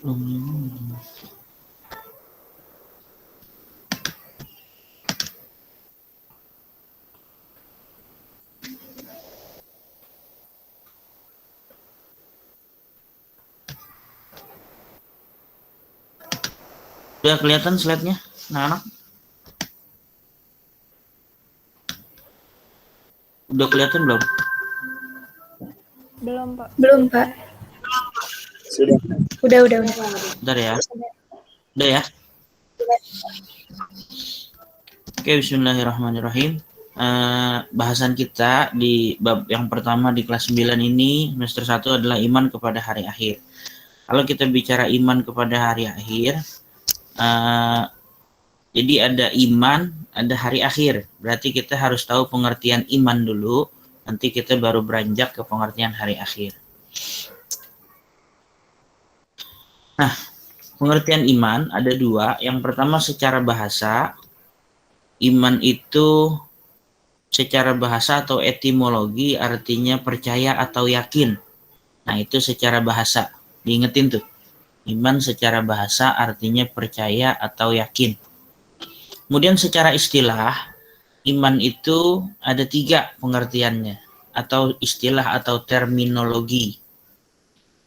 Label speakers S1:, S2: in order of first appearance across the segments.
S1: Udah kelihatan slide-nya, anak-anak? Udah kelihatan belum?
S2: Belum, Pak.
S3: Belum, Pak.
S4: Sudah.
S3: Udah.
S1: Bentar ya. Udah ya? Oke, bismillahirrahmanirrahim. Bahasan kita di bab yang pertama di kelas 9 ini, semester 1 adalah iman kepada hari akhir. Kalau kita bicara iman kepada hari akhir, jadi ada iman, ada hari akhir. Berarti kita harus tahu pengertian iman dulu, nanti kita baru beranjak ke pengertian hari akhir. Nah, pengertian iman ada dua. Yang pertama secara bahasa, iman itu secara bahasa atau etimologi artinya percaya atau yakin. Nah, itu secara bahasa. Diingetin tuh. Iman secara bahasa artinya percaya atau yakin. Kemudian secara istilah, iman itu ada 3 pengertiannya. Atau istilah atau terminologi.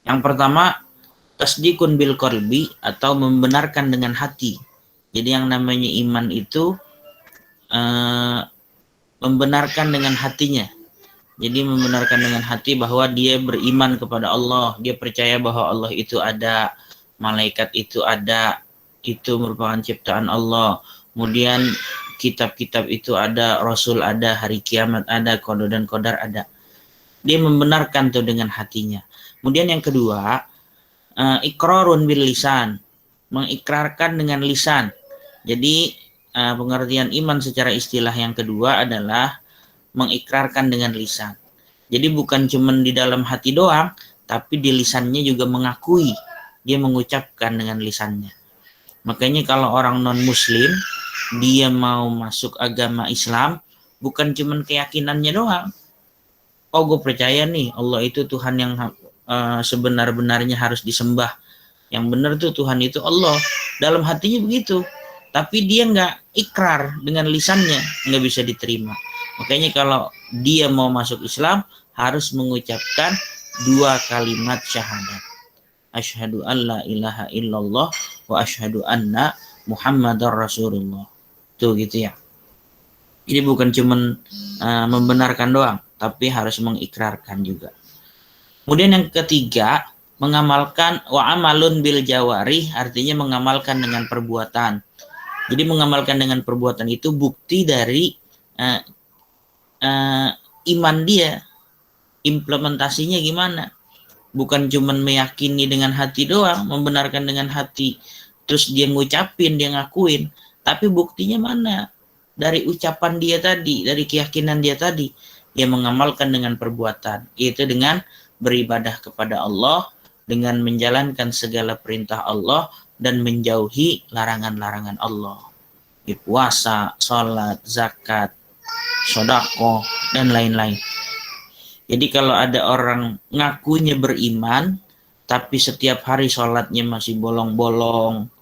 S1: Yang pertama, tasdikun bil qalbi atau membenarkan dengan hati. Jadi yang namanya iman itu membenarkan dengan hatinya. Jadi membenarkan dengan hati bahwa dia beriman kepada Allah, dia percaya bahwa Allah itu ada, malaikat itu ada, itu merupakan ciptaan Allah. Kemudian kitab-kitab itu ada, Rasul ada, hari kiamat ada, qada dan qadar ada. Dia membenarkan tuh dengan hatinya. Kemudian yang kedua, iqrarun bil lisan, mengikrarkan dengan lisan. Jadi pengertian iman secara istilah yang kedua adalah mengikrarkan dengan lisan. Jadi bukan cuma di dalam hati doang, tapi di lisannya juga mengakui. Dia mengucapkan dengan lisannya. Makanya kalau orang non-muslim, dia mau masuk agama Islam, bukan cuma keyakinannya doang. Oh, gue percaya nih, Allah itu Tuhan yang sebenar-benarnya harus disembah. Yang benar tuh Tuhan itu Allah. Dalam hatinya begitu. Tapi dia nggak ikrar dengan lisannya, nggak bisa diterima. Makanya kalau dia mau masuk Islam, harus mengucapkan 2 kalimat syahadat. Asyhadu an la ilaha illallah wa asyhadu anna Muhammadar Rasulullah. Tuh gitu ya. Jadi bukan cuma membenarkan doang, tapi harus mengikrarkan juga. Kemudian yang ketiga, mengamalkan wa amalun bil jawari, artinya mengamalkan dengan perbuatan. Jadi mengamalkan dengan perbuatan itu bukti dari iman dia, implementasinya gimana. Bukan cuma meyakini dengan hati doang, membenarkan dengan hati, terus dia ngucapin, dia ngakuin, tapi buktinya mana? Dari ucapan dia tadi, dari keyakinan dia tadi, dia mengamalkan dengan perbuatan, yaitu dengan beribadah kepada Allah, dengan menjalankan segala perintah Allah, dan menjauhi larangan-larangan Allah. Puasa, sholat, zakat, sedekah, dan lain-lain. Jadi kalau ada orang ngakunya beriman, tapi setiap hari sholatnya masih bolong-bolong,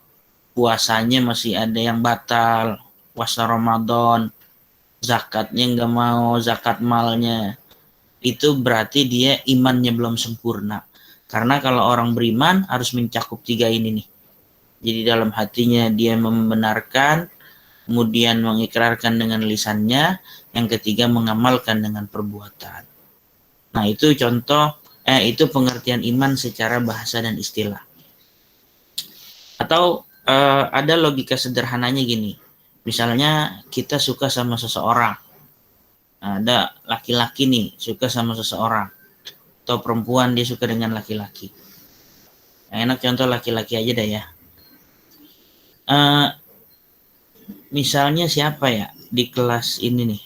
S1: puasanya masih ada yang batal, puasa Ramadan, zakatnya nggak mau, zakat malnya, itu berarti dia imannya belum sempurna. Karena kalau orang beriman harus mencakup 3 ini nih. Jadi dalam hatinya dia membenarkan, kemudian mengikrarkan dengan lisannya, yang ketiga mengamalkan dengan perbuatan. Nah itu contoh, itu pengertian iman secara bahasa dan istilah. Atau ada logika sederhananya gini, misalnya kita suka sama seseorang, ada laki-laki nih suka sama seseorang, atau perempuan dia suka dengan laki-laki. Enak contoh laki-laki aja dah ya. Misalnya siapa ya di kelas ini nih,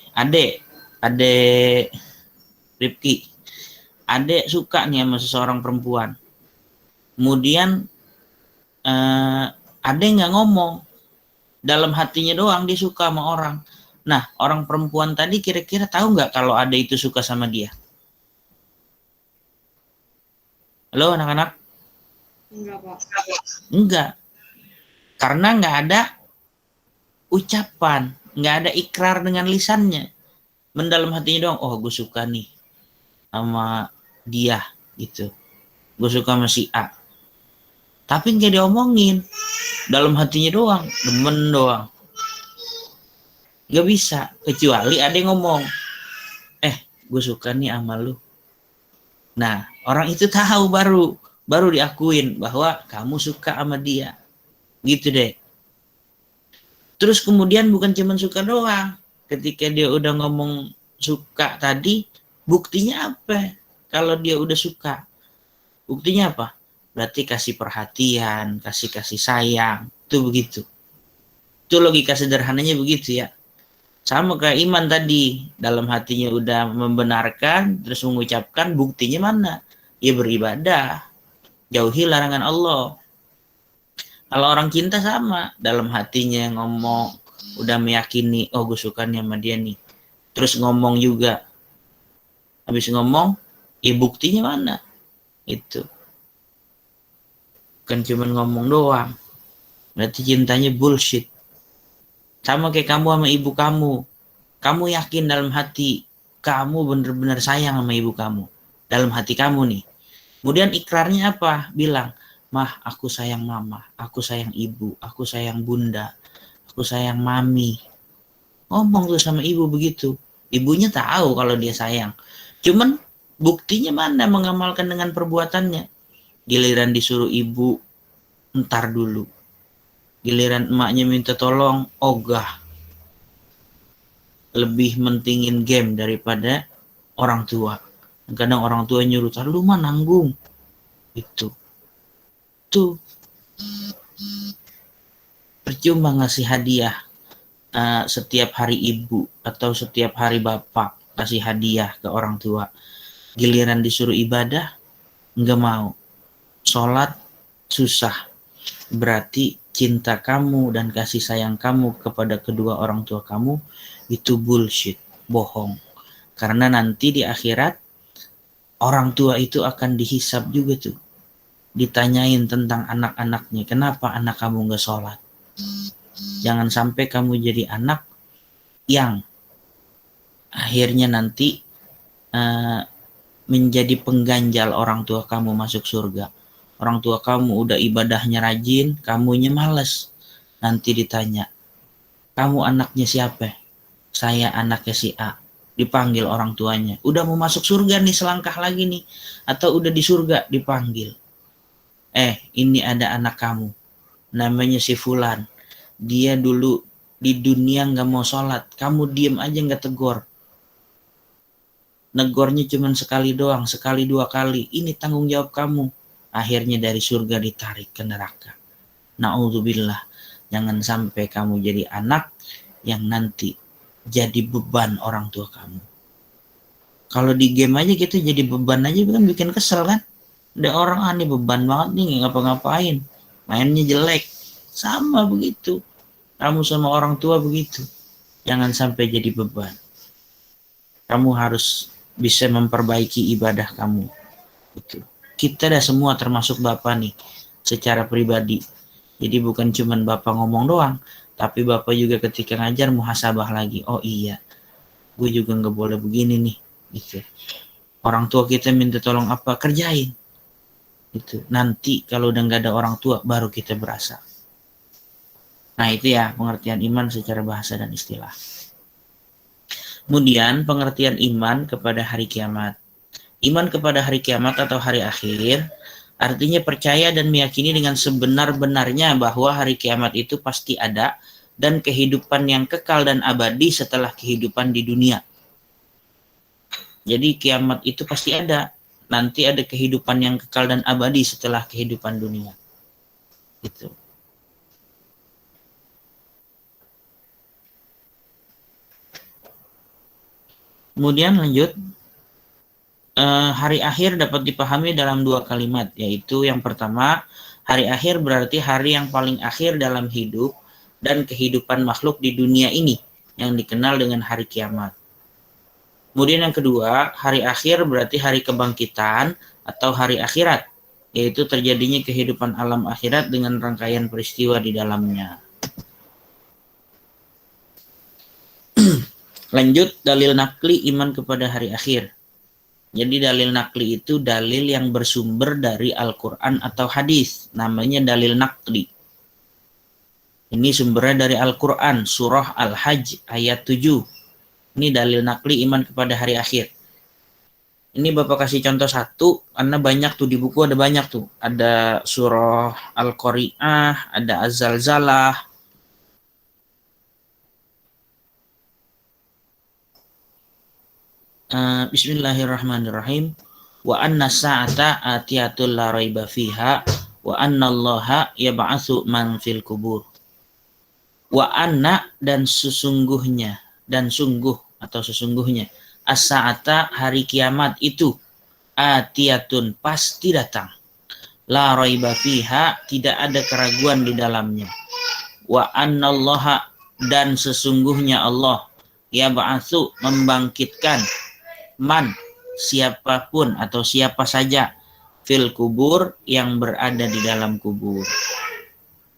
S1: Ade Ripki, Ade suka nih sama seseorang perempuan. Kemudian Ade nggak ngomong, dalam hatinya doang dia suka sama orang. Nah, orang perempuan tadi kira-kira tahu nggak kalau Ade itu suka sama dia? Halo anak-anak?
S2: Enggak, Pak.
S1: Enggak, karena nggak ada ucapan, nggak ada ikrar dengan lisannya. Mendalam hatinya doang, oh gue suka nih sama dia gitu. Gue suka sama si A. Tapi nggak diomongin, dalam hatinya doang, demen doang. Nggak bisa, kecuali ada yang ngomong, gue suka nih sama lu. Nah, orang itu tahu baru diakuin bahwa kamu suka sama dia. Gitu deh. Terus kemudian bukan cuma suka doang. Ketika dia udah ngomong suka tadi, buktinya apa? Kalau dia udah suka, buktinya apa? Berarti kasih perhatian, kasih sayang. Itu begitu. Itu logika sederhananya begitu ya. Sama kayak iman tadi, dalam hatinya udah membenarkan, terus mengucapkan, buktinya mana? Ya beribadah, jauhi larangan Allah. Kalau orang cinta sama, dalam hatinya ngomong, udah meyakini, oh gue suka nih sama dia nih. Terus ngomong juga. Habis ngomong, ya buktinya mana? Itu. Bukan cuma ngomong doang. Berarti cintanya bullshit. Sama kayak kamu sama ibu kamu. Kamu yakin dalam hati, kamu benar-benar sayang sama ibu kamu. Dalam hati kamu nih. Kemudian ikrarnya apa? Bilang, mah aku sayang mama, aku sayang ibu, aku sayang bunda, aku sayang mami. Ngomong tuh sama ibu begitu. Ibunya tahu kalau dia sayang. Cuman buktinya mana mengamalkan dengan perbuatannya. Giliran disuruh ibu, ntar dulu. Giliran emaknya minta tolong, ogah. Lebih mentingin game daripada orang tua. Kadang orang tua nyuruh, lu mah nanggung. Itu. Tuh. Percuma ngasih hadiah setiap hari ibu atau setiap hari bapak kasih hadiah ke orang tua. Giliran disuruh ibadah, nggak mau. Sholat susah. Berarti cinta kamu dan kasih sayang kamu kepada kedua orang tua kamu itu bullshit, bohong. Karena nanti di akhirat orang tua itu akan dihisab juga tuh. Ditanyain tentang anak-anaknya. Kenapa anak kamu nggak sholat? Jangan sampai kamu jadi anak yang akhirnya nanti menjadi pengganjal orang tua kamu masuk surga. Orang tua kamu udah ibadahnya rajin, kamunya males. Nanti ditanya, kamu anaknya siapa? Saya anaknya si A. Dipanggil orang tuanya. Udah mau masuk surga nih, selangkah lagi nih. Atau udah di surga, dipanggil. Ini ada anak kamu. Namanya si Fulan. Dia dulu di dunia gak mau sholat. Kamu diem aja gak tegur. Negornya cuma sekali doang, sekali dua kali. Ini tanggung jawab kamu. Akhirnya dari surga ditarik ke neraka. Na'udzubillah. Jangan sampai kamu jadi anak yang nanti jadi beban orang tua kamu. Kalau di game aja gitu jadi beban aja kan bikin kesel kan. Ada orang aneh beban banget nih ngapa-ngapain. Mainnya jelek. Sama begitu. Kamu sama orang tua begitu. Jangan sampai jadi beban. Kamu harus bisa memperbaiki ibadah kamu. Gitu. Kita dah semua termasuk Bapak nih secara pribadi. Jadi bukan cuman Bapak ngomong doang, tapi Bapak juga ketika ngajar muhasabah lagi. Oh iya, gue juga nggak boleh begini nih. Gitu. Orang tua kita minta tolong apa, kerjain. Gitu. Nanti kalau udah nggak ada orang tua, baru kita berasa. Nah itu ya pengertian iman secara bahasa dan istilah. Kemudian pengertian iman kepada hari kiamat. Iman kepada hari kiamat atau hari akhir artinya percaya dan meyakini dengan sebenar-benarnya bahwa hari kiamat itu pasti ada dan kehidupan yang kekal dan abadi setelah kehidupan di dunia. Jadi kiamat itu pasti ada. Nanti ada kehidupan yang kekal dan abadi setelah kehidupan dunia. Gitu. Kemudian lanjut. Hari akhir dapat dipahami dalam dua kalimat, yaitu yang pertama, hari akhir berarti hari yang paling akhir dalam hidup dan kehidupan makhluk di dunia ini, yang dikenal dengan hari kiamat. Kemudian yang kedua, hari akhir berarti hari kebangkitan atau hari akhirat, yaitu terjadinya kehidupan alam akhirat dengan rangkaian peristiwa di dalamnya. Lanjut, dalil nakli iman kepada hari akhir. Jadi dalil nakli itu dalil yang bersumber dari Al-Quran atau hadis. Namanya dalil nakli. Ini sumbernya dari Al-Quran, surah Al-Hajj ayat 7. Ini dalil nakli iman kepada hari akhir. Ini Bapak kasih contoh satu, karena banyak tuh di buku, ada banyak tuh. Ada surah Al-Qari'ah, ada Az-Zalzalah. Bismillahirrahmanirrahim. Wa anna sa'ata atiyatul la raiba fiha wa anna allaha yab'atsu man fil kubur. Wa anna dan sesungguhnya dan sungguh atau sesungguhnya as-sa'ata hari kiamat itu atiyatun pasti datang. La raiba fiha tidak ada keraguan di dalamnya. Wa anna allaha dan sesungguhnya Allah yab'atsu membangkitkan man siapapun atau siapa saja fil kubur yang berada di dalam kubur.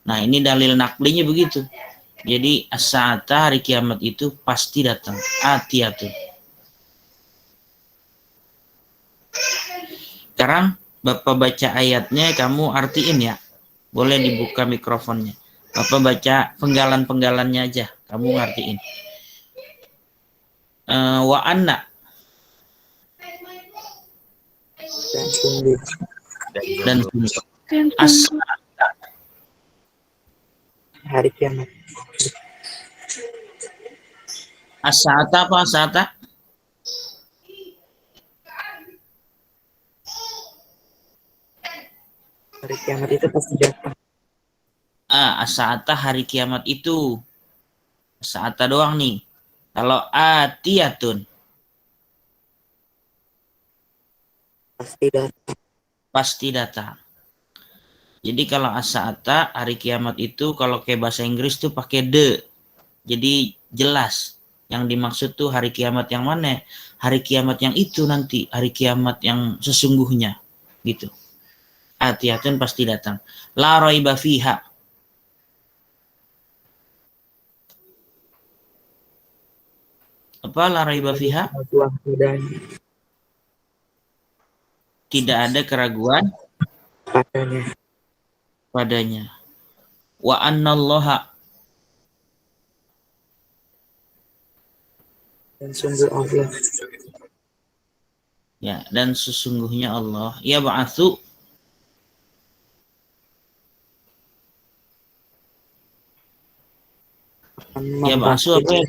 S1: Nah, ini dalil naklinya begitu. Jadi as-sa'ata hari kiamat itu pasti datang. Atiyatun. Sekarang Bapak baca ayatnya, kamu artiin ya. Boleh dibuka mikrofonnya. Bapak baca penggalan-penggalannya aja, kamu ngertiin. Wa anna dan sungguh
S4: hari kiamat.
S1: as-sa'ata apa as-sa'ata?
S4: Hari kiamat itu pasti datang.
S1: As-sa'ata hari kiamat itu. As-sa'ata doang nih. Kalau atiyatun
S4: Pasti datang.
S1: pasti datang. Jadi kalau as-sa'ata hari kiamat itu kalau kayak bahasa Inggris tuh pakai the. Jadi jelas. Yang dimaksud tuh hari kiamat yang mana? Hari kiamat yang itu nanti, hari kiamat yang sesungguhnya gitu. Atiyatun pasti datang. La raiba fiha. Apa la raiba fiha? Tidak ada keraguan padanya. Wa annallaha
S4: dan sungguh Allah.
S1: Ya, dan sesungguhnya Allah ya ba'atsu ya ba'atsu apa ya?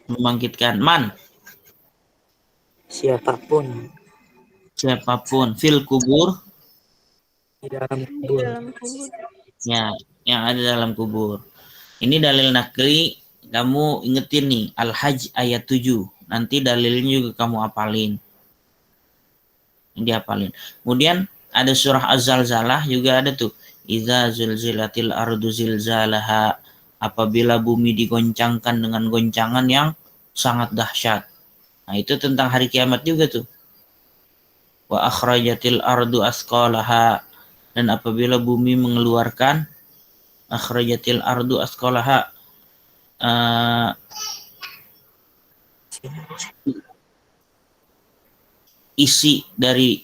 S1: Membangkitkan man
S4: Siapapun
S1: fil kubur
S4: di dalam kubur.
S1: ya yang ada dalam kubur. Ini dalil nakli, kamu ingetin nih Al-Hajj ayat 7. Nanti dalilnya juga kamu apalin. Ini dihafalin. Kemudian ada surah Az-Zalzalah juga ada tuh. Idza zulzilatil ardu zilzalaha, apabila bumi digoncangkan dengan goncangan yang sangat dahsyat. Nah, itu tentang hari kiamat juga tuh. Wa akhrajatil ardu asqalaha, dan apabila bumi mengeluarkan akhrajatil ardu asqalaha, isi dari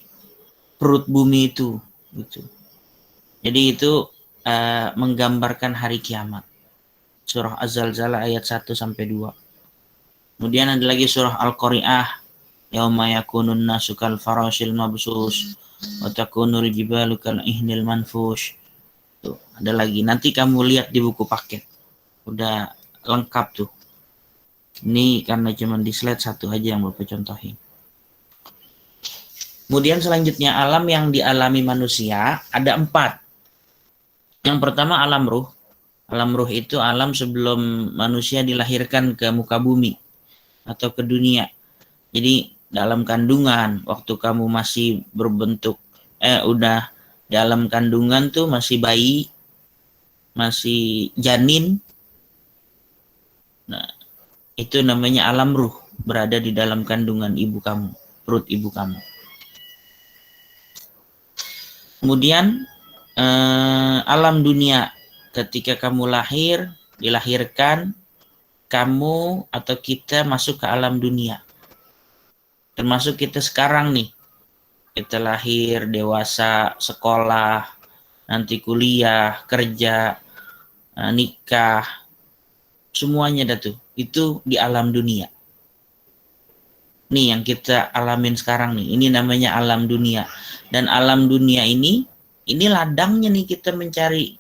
S1: perut bumi itu gitu. Jadi itu menggambarkan hari kiamat. Surah Az-Zalzalah ayat 1 sampai 2. Kemudian ada lagi surah Al-Qari'ah, yauma yakunun nasu kal farashil mabsus wa takunul jibalu kal ihnil manfush. Tuh, ada lagi. Nanti kamu lihat di buku paket. Udah lengkap tuh. Ini karena cuma di slide satu aja yang Bapak contohin. Kemudian selanjutnya alam yang dialami manusia ada 4. Yang pertama alam ruh. Alam ruh itu alam sebelum manusia dilahirkan ke muka bumi atau ke dunia. Jadi dalam kandungan, waktu kamu masih berbentuk, udah dalam kandungan tuh masih bayi, masih janin. Nah, itu namanya alam ruh, berada di dalam kandungan ibu kamu, perut ibu kamu. Kemudian alam dunia, ketika kamu dilahirkan, kamu atau kita masuk ke alam dunia. Termasuk kita sekarang nih, kita lahir, dewasa, sekolah, nanti kuliah, kerja, nikah, semuanya dah tuh. Itu di alam dunia. Nih yang kita alamin sekarang nih, ini namanya alam dunia. Dan alam dunia ini ladangnya nih kita mencari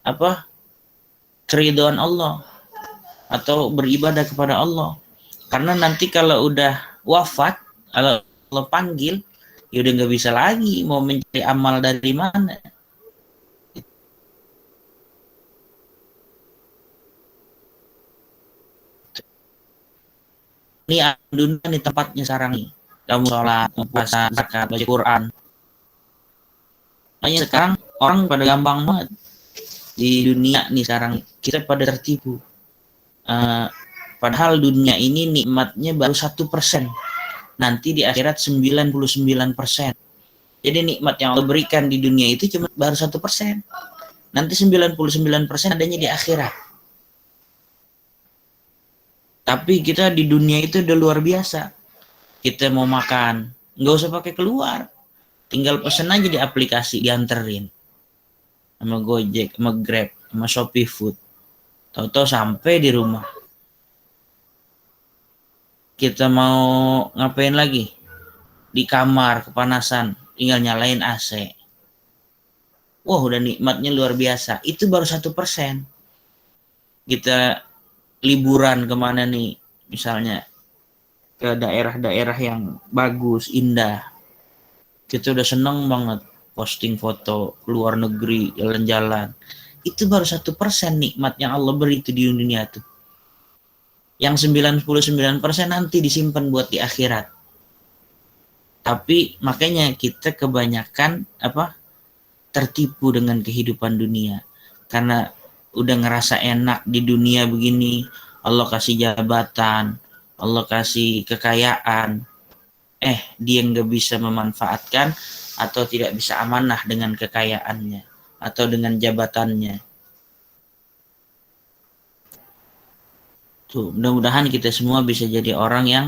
S1: apa? Keridhaan Allah atau beribadah kepada Allah. Karena nanti kalau udah wafat, kalau Allah panggil, ya udah nggak bisa lagi mau mencari amal dari mana. Ini dunia nih tempatnya sekarang nih. Kamu sholat, puasa, zakat, baca Quran. Makanya sekarang orang pada gampang banget di dunia nih sekarang, kita pada tertipu. Padahal dunia ini nikmatnya baru 1%. Nanti di akhirat 99%. Jadi nikmat yang Allah berikan di dunia itu cuma baru 1%. Nanti 99% adanya di akhirat. Tapi kita di dunia itu udah luar biasa. Kita mau makan, nggak usah pakai keluar. Tinggal pesen aja di aplikasi, dianterin. Sama Gojek, sama Grab, sama Shopee Food. Tahu-tahu sampai di rumah. Kita mau ngapain lagi? Di kamar, kepanasan, tinggal nyalain AC. Wah, udah nikmatnya luar biasa. Itu baru 1%. Kita liburan kemana nih? Misalnya ke daerah-daerah yang bagus, indah. Kita udah seneng banget posting foto luar negeri, jalan-jalan. Itu baru 1% nikmat yang Allah beri itu di dunia tuh. Yang 99% nanti disimpan buat di akhirat. Tapi makanya kita kebanyakan tertipu dengan kehidupan dunia. Karena udah ngerasa enak di dunia begini, Allah kasih jabatan, Allah kasih kekayaan, dia nggak bisa memanfaatkan atau tidak bisa amanah dengan kekayaannya atau dengan jabatannya. Tuh, mudah-mudahan kita semua bisa jadi orang yang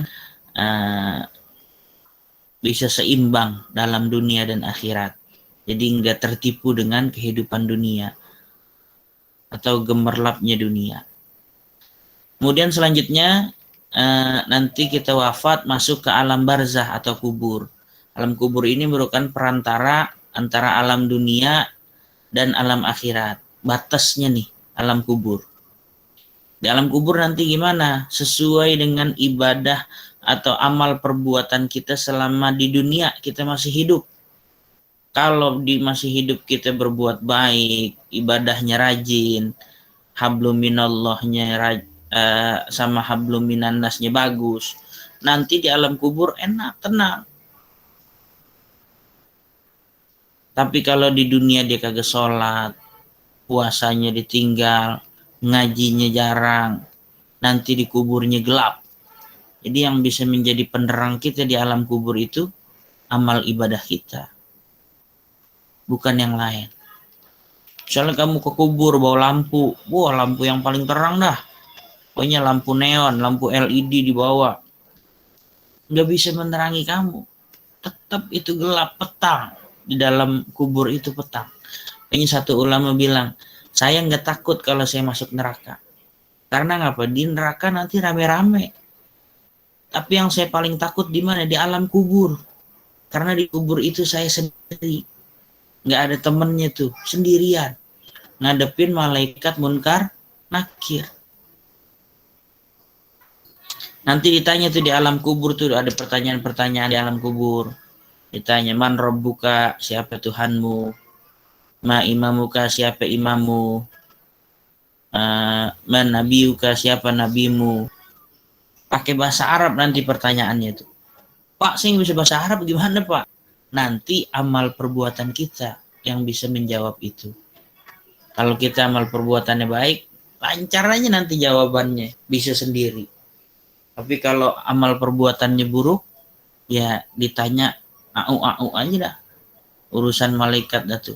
S1: bisa seimbang dalam dunia dan akhirat. Jadi nggak tertipu dengan kehidupan dunia atau gemerlapnya dunia. Kemudian selanjutnya nanti kita wafat masuk ke alam barzah atau kubur. Alam kubur ini merupakan perantara antara alam dunia dan alam akhirat. Batasnya nih alam kubur. Di alam kubur nanti gimana? Sesuai dengan ibadah atau amal perbuatan kita selama di dunia kita masih hidup. Kalau masih hidup kita berbuat baik, ibadahnya rajin, hablum minallahnya sama hablum minannasnya bagus, nanti di alam kubur enak, tenang. Tapi kalau di dunia dia kagak sholat, puasanya ditinggal, ngajinya jarang, nanti di kuburnya gelap. Jadi yang bisa menjadi penerang kita di alam kubur itu amal ibadah kita, bukan yang lain. Misalnya kamu ke kubur bawa lampu, lampu yang paling terang dah, pokoknya lampu neon, lampu LED dibawa, nggak bisa menerangi kamu. Tetap itu gelap, petang. Di dalam kubur itu petang. Kayaknya satu ulama bilang, saya nggak takut kalau saya masuk neraka. Karena ngapa? Di neraka nanti rame-rame. Tapi yang saya paling takut di mana? Di alam kubur. Karena di kubur itu saya sendiri. Nggak ada temennya tuh, sendirian. Ngadepin malaikat munkar, nakir. Nanti ditanya tuh di alam kubur tuh, ada pertanyaan-pertanyaan di alam kubur. Ditanya, man rabbuka, siapa Tuhanmu? Ma imamuka, siapa imammu? Man nabiyuka, siapa nabimu? Pakai bahasa Arab nanti pertanyaannya tuh. Pak, saya bisa bahasa Arab gimana Pak? Nanti amal perbuatan kita yang bisa menjawab itu. Kalau kita amal perbuatannya baik, lancar aja nanti jawabannya, bisa sendiri. Tapi kalau amal perbuatannya buruk, ya ditanya au aja dah. urusan malaikat dah tuh.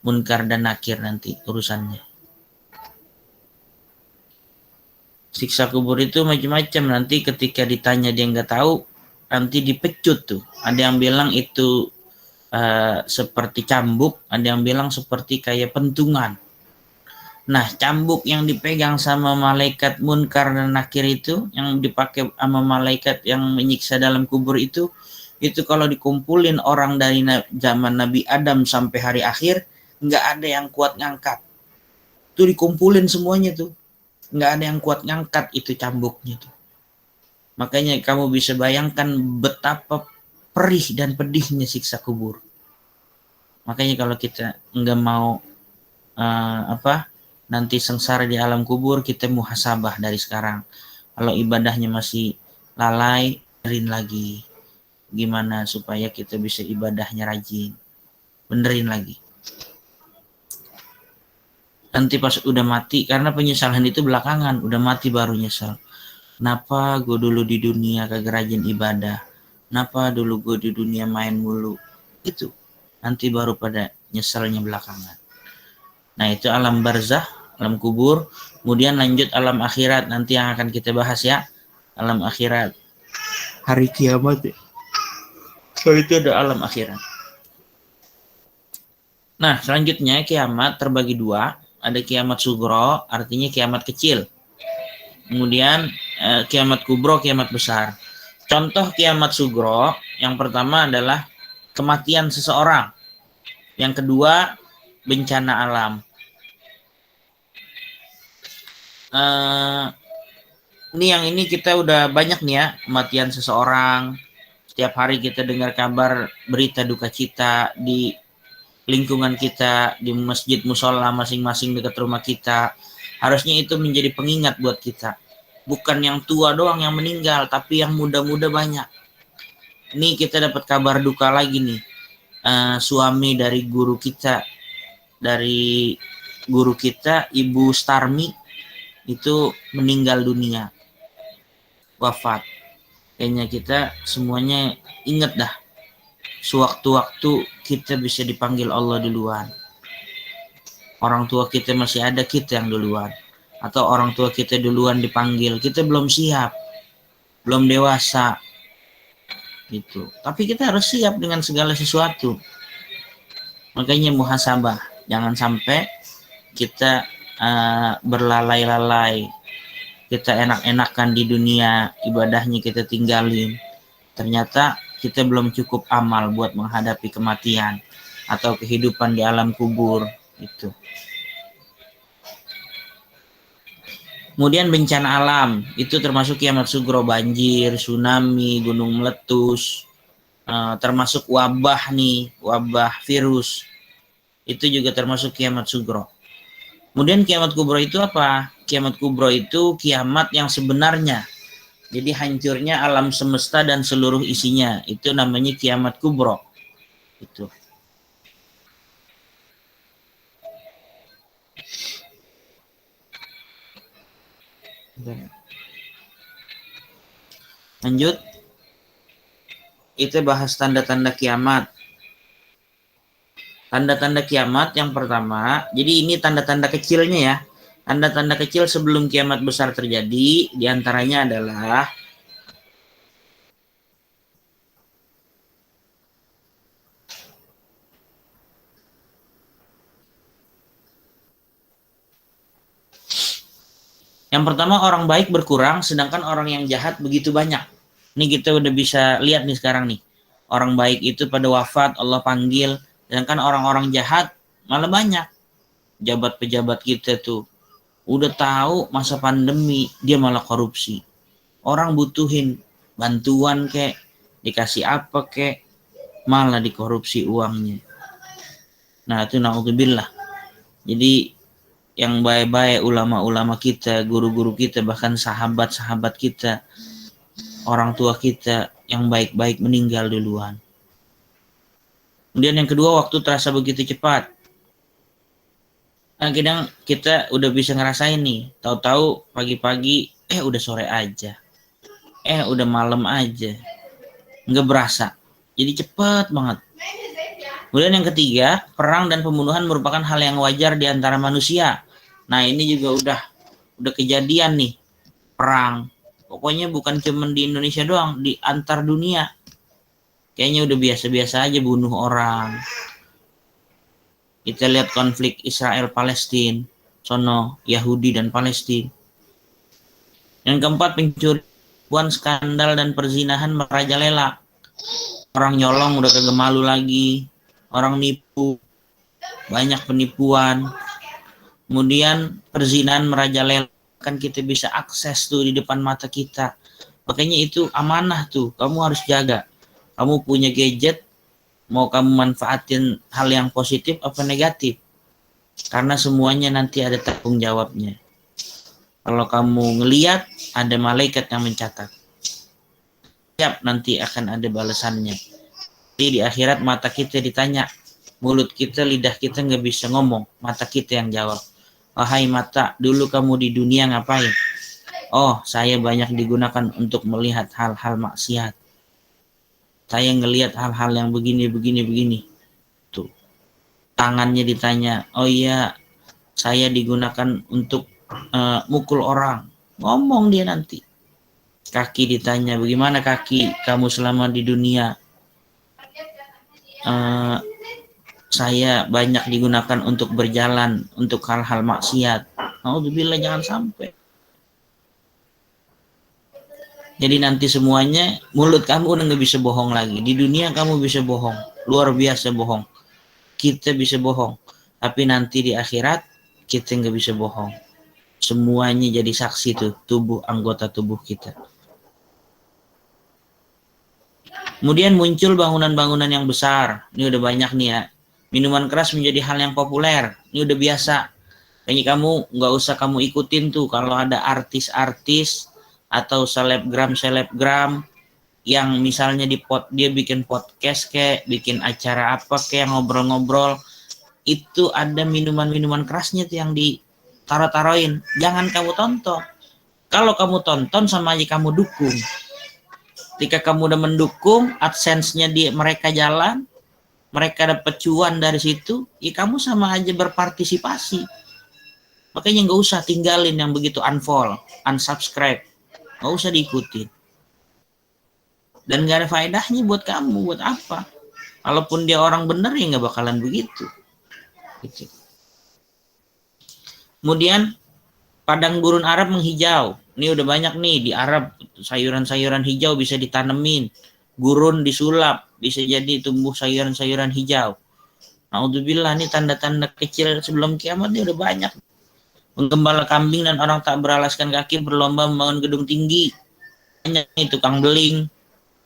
S1: Munkar dan nakir nanti urusannya. Siksa kubur itu macam-macam, nanti ketika ditanya dia nggak tahu, nanti dipecut tuh. Ada yang bilang itu seperti cambuk, ada yang bilang seperti kayak pentungan. Nah, cambuk yang dipegang sama malaikat munkar dan nakir itu, yang dipakai sama malaikat yang menyiksa dalam kubur itu kalau dikumpulin orang dari zaman Nabi Adam sampai hari akhir, nggak ada yang kuat ngangkat. Tuh dikumpulin semuanya tuh, nggak ada yang kuat ngangkat itu cambuknya tuh. Makanya kamu bisa bayangkan betapa perih dan pedihnya siksa kubur. Makanya kalau kita nggak mau nanti sengsara di alam kubur, kita muhasabah dari sekarang. Kalau ibadahnya masih lalai, benerin lagi. Gimana supaya kita bisa ibadahnya rajin. Benerin lagi. Nanti pas udah mati, karena penyesalan itu belakangan, udah mati baru nyesal. Kenapa gue dulu di dunia kagak rajin ibadah? Kenapa dulu gue di dunia main mulu? Itu. Nanti baru pada nyesalnya belakangan. Nah, itu alam barzah, alam kubur. Kemudian lanjut alam akhirat, nanti yang akan kita bahas ya. Alam akhirat, hari kiamat. So, itu ada alam akhirat. Nah, selanjutnya kiamat terbagi dua. Ada kiamat sugro, artinya kiamat kecil. Kemudian kiamat kubro, kiamat besar. Contoh kiamat sugro, yang pertama adalah kematian seseorang. Yang kedua, bencana alam. Ini kita udah banyak nih ya, kematian seseorang. Setiap hari kita dengar kabar berita duka cita di lingkungan kita, di masjid musola masing-masing dekat rumah kita. Harusnya itu menjadi pengingat buat kita. Bukan yang tua doang yang meninggal, tapi yang muda-muda banyak. Ini kita dapat kabar duka lagi nih. Suami dari guru kita, Ibu Starmi, itu meninggal dunia, wafat. Kayaknya kita semuanya ingat dah, sewaktu-waktu kita bisa dipanggil Allah duluan. Orang tua kita masih ada, kita yang duluan. Atau orang tua kita duluan dipanggil, kita belum siap, belum dewasa gitu. Tapi kita harus siap dengan segala sesuatu. Makanya muhasabah, jangan sampai kita berlalai-lalai, kita enak-enakan di dunia, ibadahnya kita tinggalin. Ternyata kita belum cukup amal buat menghadapi kematian atau kehidupan di alam kubur itu. Kemudian bencana alam, itu termasuk kiamat sugro, banjir, tsunami, gunung meletus, termasuk wabah nih, wabah virus. Itu juga termasuk kiamat sugro. Kemudian kiamat kubro itu apa? Kiamat kubro itu kiamat yang sebenarnya. Jadi hancurnya alam semesta dan seluruh isinya. Itu namanya kiamat kubro. Itu. Lanjut. Kita bahas tanda-tanda kiamat. Tanda-tanda kiamat yang pertama, jadi ini tanda-tanda kecilnya ya. Tanda-tanda kecil sebelum kiamat besar terjadi, diantaranya adalah yang pertama, orang baik berkurang, sedangkan orang yang jahat begitu banyak. Ini kita udah bisa lihat nih sekarang nih. Orang baik itu pada wafat, Allah panggil, sedangkan orang-orang jahat malah banyak. Pejabat-pejabat kita tuh udah tahu masa pandemi, dia malah korupsi. Orang butuhin bantuan kek, dikasih apa kek, malah dikorupsi uangnya. Nah itu naudzubillah. Jadi yang baik-baik, ulama-ulama kita, guru-guru kita, bahkan sahabat-sahabat kita, orang tua kita yang baik-baik meninggal duluan. Kemudian yang kedua, waktu terasa begitu cepat. Nah, kadang kita udah bisa ngerasain nih, tahu-tahu pagi-pagi, udah sore aja, udah malam aja, nggak berasa. Jadi cepat banget. Kemudian yang ketiga, perang dan pembunuhan merupakan hal yang wajar di antara manusia. Nah, ini juga udah kejadian nih, perang. Pokoknya bukan cuma di Indonesia doang, di antar dunia. Kayaknya udah biasa-biasa aja bunuh orang. Kita lihat konflik Israel Palestina, sono Yahudi dan Palestina. Yang keempat, pencurian, skandal dan perzinahan merajalela. Orang nyolong udah kagak malu lagi, orang nipu, banyak penipuan. Kemudian perzinahan merajalela, kan kita bisa akses tuh di depan mata kita. Makanya itu amanah tuh, kamu harus jaga. Kamu punya gadget, mau kamu manfaatin hal yang positif apa negatif, karena semuanya nanti ada tanggung jawabnya. Kalau kamu ngeliat, ada malaikat yang mencatat. Siap, nanti akan ada balasannya. Jadi di akhirat mata kita ditanya, mulut kita, lidah kita nggak bisa ngomong, mata kita yang jawab. Wahai mata, dulu kamu di dunia ngapain? Oh, saya banyak digunakan untuk melihat hal-hal maksiat. Saya ngelihat hal-hal yang begini. Tuh. Tangannya ditanya, oh iya, saya digunakan untuk mukul orang. Ngomong dia nanti. Kaki ditanya, bagaimana kaki kamu selama di dunia? Saya banyak digunakan untuk berjalan, untuk hal-hal maksiat. Alhamdulillah, jangan sampai. Jadi nanti semuanya, mulut kamu udah gak bisa bohong lagi. Di dunia kamu bisa bohong, luar biasa bohong. Kita bisa bohong, tapi nanti di akhirat kita gak bisa bohong. Semuanya jadi saksi tuh, anggota tubuh kita. Kemudian muncul bangunan-bangunan yang besar. Ini udah banyak nih ya. Minuman keras menjadi hal yang populer. Ini udah biasa. Kayaknya kamu nggak usah kamu ikutin tuh kalau ada artis-artis atau selebgram yang misalnya dia bikin podcast kayak, bikin acara apa kayak ngobrol-ngobrol, itu ada minuman-minuman kerasnya tuh yang ditaruh-taruhin. Jangan kamu tonton. Kalau kamu tonton sama aja kamu dukung. Ketika kamu udah mendukung, AdSense-nya mereka jalan, mereka dapat cuan dari situ, ya kamu sama aja berpartisipasi. Makanya nggak usah tinggalin yang begitu, unfollow, unsubscribe, nggak usah diikutin. Dan nggak ada faedahnya buat kamu, buat apa? Walaupun dia orang bener ya nggak bakalan begitu. Gitu. Kemudian padang gurun Arab menghijau. Ini udah banyak nih di Arab, sayuran-sayuran hijau bisa ditanemin. Gurun disulap, bisa jadi tumbuh sayuran-sayuran hijau. Naudzubillah, nih tanda-tanda kecil sebelum kiamat ini udah banyak. Penggembala kambing dan orang tak beralaskan kaki berlomba membangun gedung tinggi. Banyak nih tukang beling.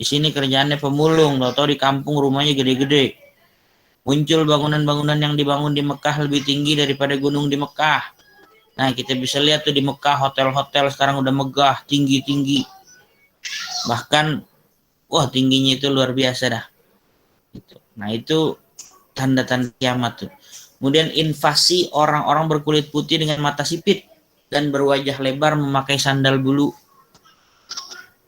S1: Di sini kerjaannya pemulung, tau-tau di kampung rumahnya gede-gede. Muncul bangunan-bangunan yang dibangun di Mekah lebih tinggi daripada gunung di Mekah. Nah, kita bisa lihat tuh di Mekah, hotel-hotel sekarang udah megah, tinggi-tinggi. Bahkan, wah tingginya itu luar biasa dah. Nah, itu tanda-tanda kiamat tuh. Kemudian invasi orang-orang berkulit putih dengan mata sipit dan berwajah lebar memakai sandal bulu.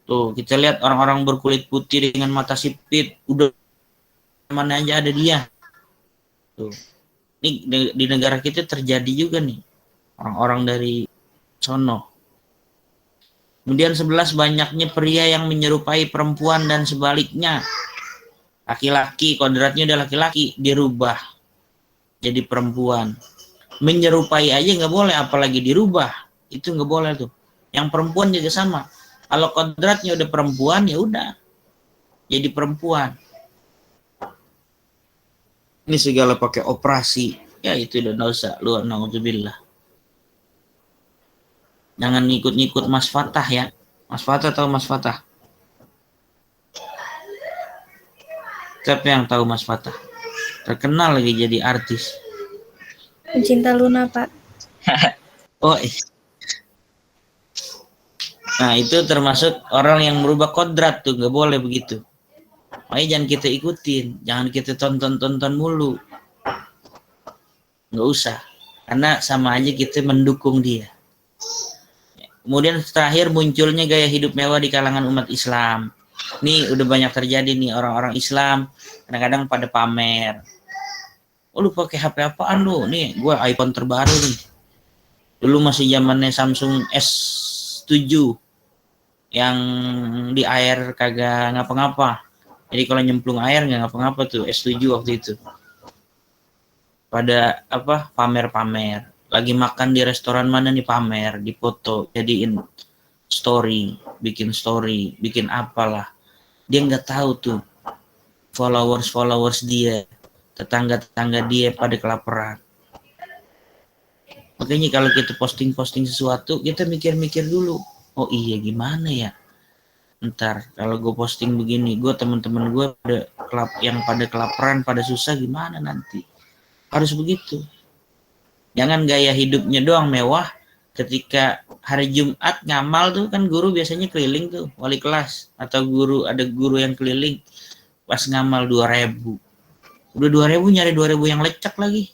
S1: Tuh, kita lihat orang-orang berkulit putih dengan mata sipit, udah mana aja ada dia. Tuh. Ini di negara kita terjadi juga nih. Orang-orang dari sono. Kemudian 11, banyaknya pria yang menyerupai perempuan dan sebaliknya. Laki-laki, kodratnya udah laki-laki, dirubah jadi perempuan. Menyerupai aja nggak boleh, apalagi dirubah. Itu nggak boleh tuh. Yang perempuan juga sama. Kalau kodratnya udah perempuan, ya udah jadi perempuan. Ini segala pakai operasi. Ya itu udah dosa. Lu naudzubillah. Jangan ngikut-ngikut Mas Fatah ya. Mas Fatah tahu Mas Fatah? Siapa yang tahu Mas Fatah? Terkenal lagi jadi artis.
S2: Pencinta Luna, Pak.
S1: Oh, nah itu termasuk orang yang merubah kodrat tuh, nggak boleh begitu. Makanya jangan kita ikutin, jangan kita tonton mulu. Nggak usah, karena sama aja kita mendukung dia. Kemudian terakhir munculnya gaya hidup mewah di kalangan umat Islam. Nih udah banyak terjadi nih, orang-orang Islam kadang-kadang pada pamer. Oh, lu pakai HP apaan lu? Nih, gue iPhone terbaru nih. Dulu masih zamannya Samsung S7 yang di air kagak ngapa-ngapa. Jadi kalau nyemplung air nggak ngapa-ngapa tuh S7 waktu itu. Pada apa? Pamer-pamer. Lagi makan di restoran mana nih, pamer, dipoto, jadiin story, bikin apalah. Dia nggak tahu tuh followers dia, tetangga dia pada kelaparan. Makanya kalau kita posting sesuatu, kita mikir-mikir dulu. Oh iya, gimana ya? Ntar kalau gue posting begini, teman-teman gue pada kelaparan, pada susah, gimana nanti? Harus begitu. Jangan gaya hidupnya doang mewah. Ketika hari Jumat ngamal tuh kan guru biasanya keliling tuh, wali kelas atau ada guru yang keliling pas ngamal 2.000. Udah 2.000 nyari 2.000 yang lecek lagi.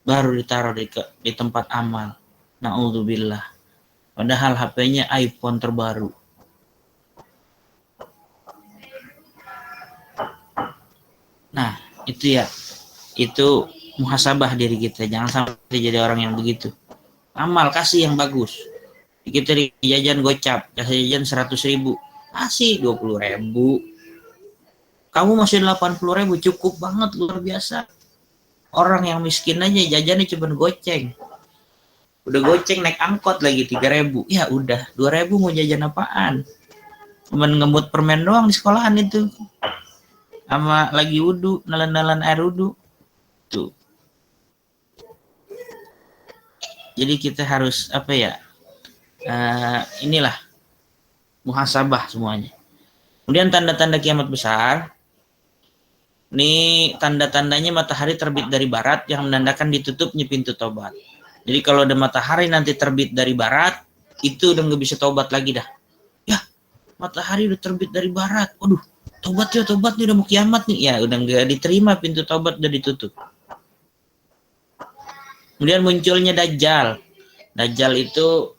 S1: Baru ditaruh di tempat amal. Na'udzubillah. Padahal HP-nya iPhone terbaru. Nah, itu ya. Itu muhasabah diri kita. Jangan sampai jadi orang yang begitu. Amal, kasih yang bagus. Kita jajan gocap, kasih jajan 100.000. Kasih 20.000. Kamu masih 80.000, cukup banget, luar biasa. Orang yang miskin aja jajannya cuma goceng. Udah goceng naik angkot lagi 3.000. Ya udah, 2.000 mau jajan apaan? Cuman ngemut permen doang di sekolahan itu. Sama lagi wudu, nalan-nalan air wudu. Tuh. Jadi kita harus apa ya? Inilah muhasabah semuanya. Kemudian tanda-tanda kiamat besar. Ini tanda-tandanya matahari terbit dari barat yang menandakan ditutupnya pintu tobat. Jadi kalau ada matahari nanti terbit dari barat, itu udah nggak bisa tobat lagi dah. Ya, matahari udah terbit dari barat. Waduh, tobat nih udah mau kiamat nih. Ya, udah nggak diterima, pintu tobat udah ditutup. Kemudian munculnya Dajjal. Dajjal itu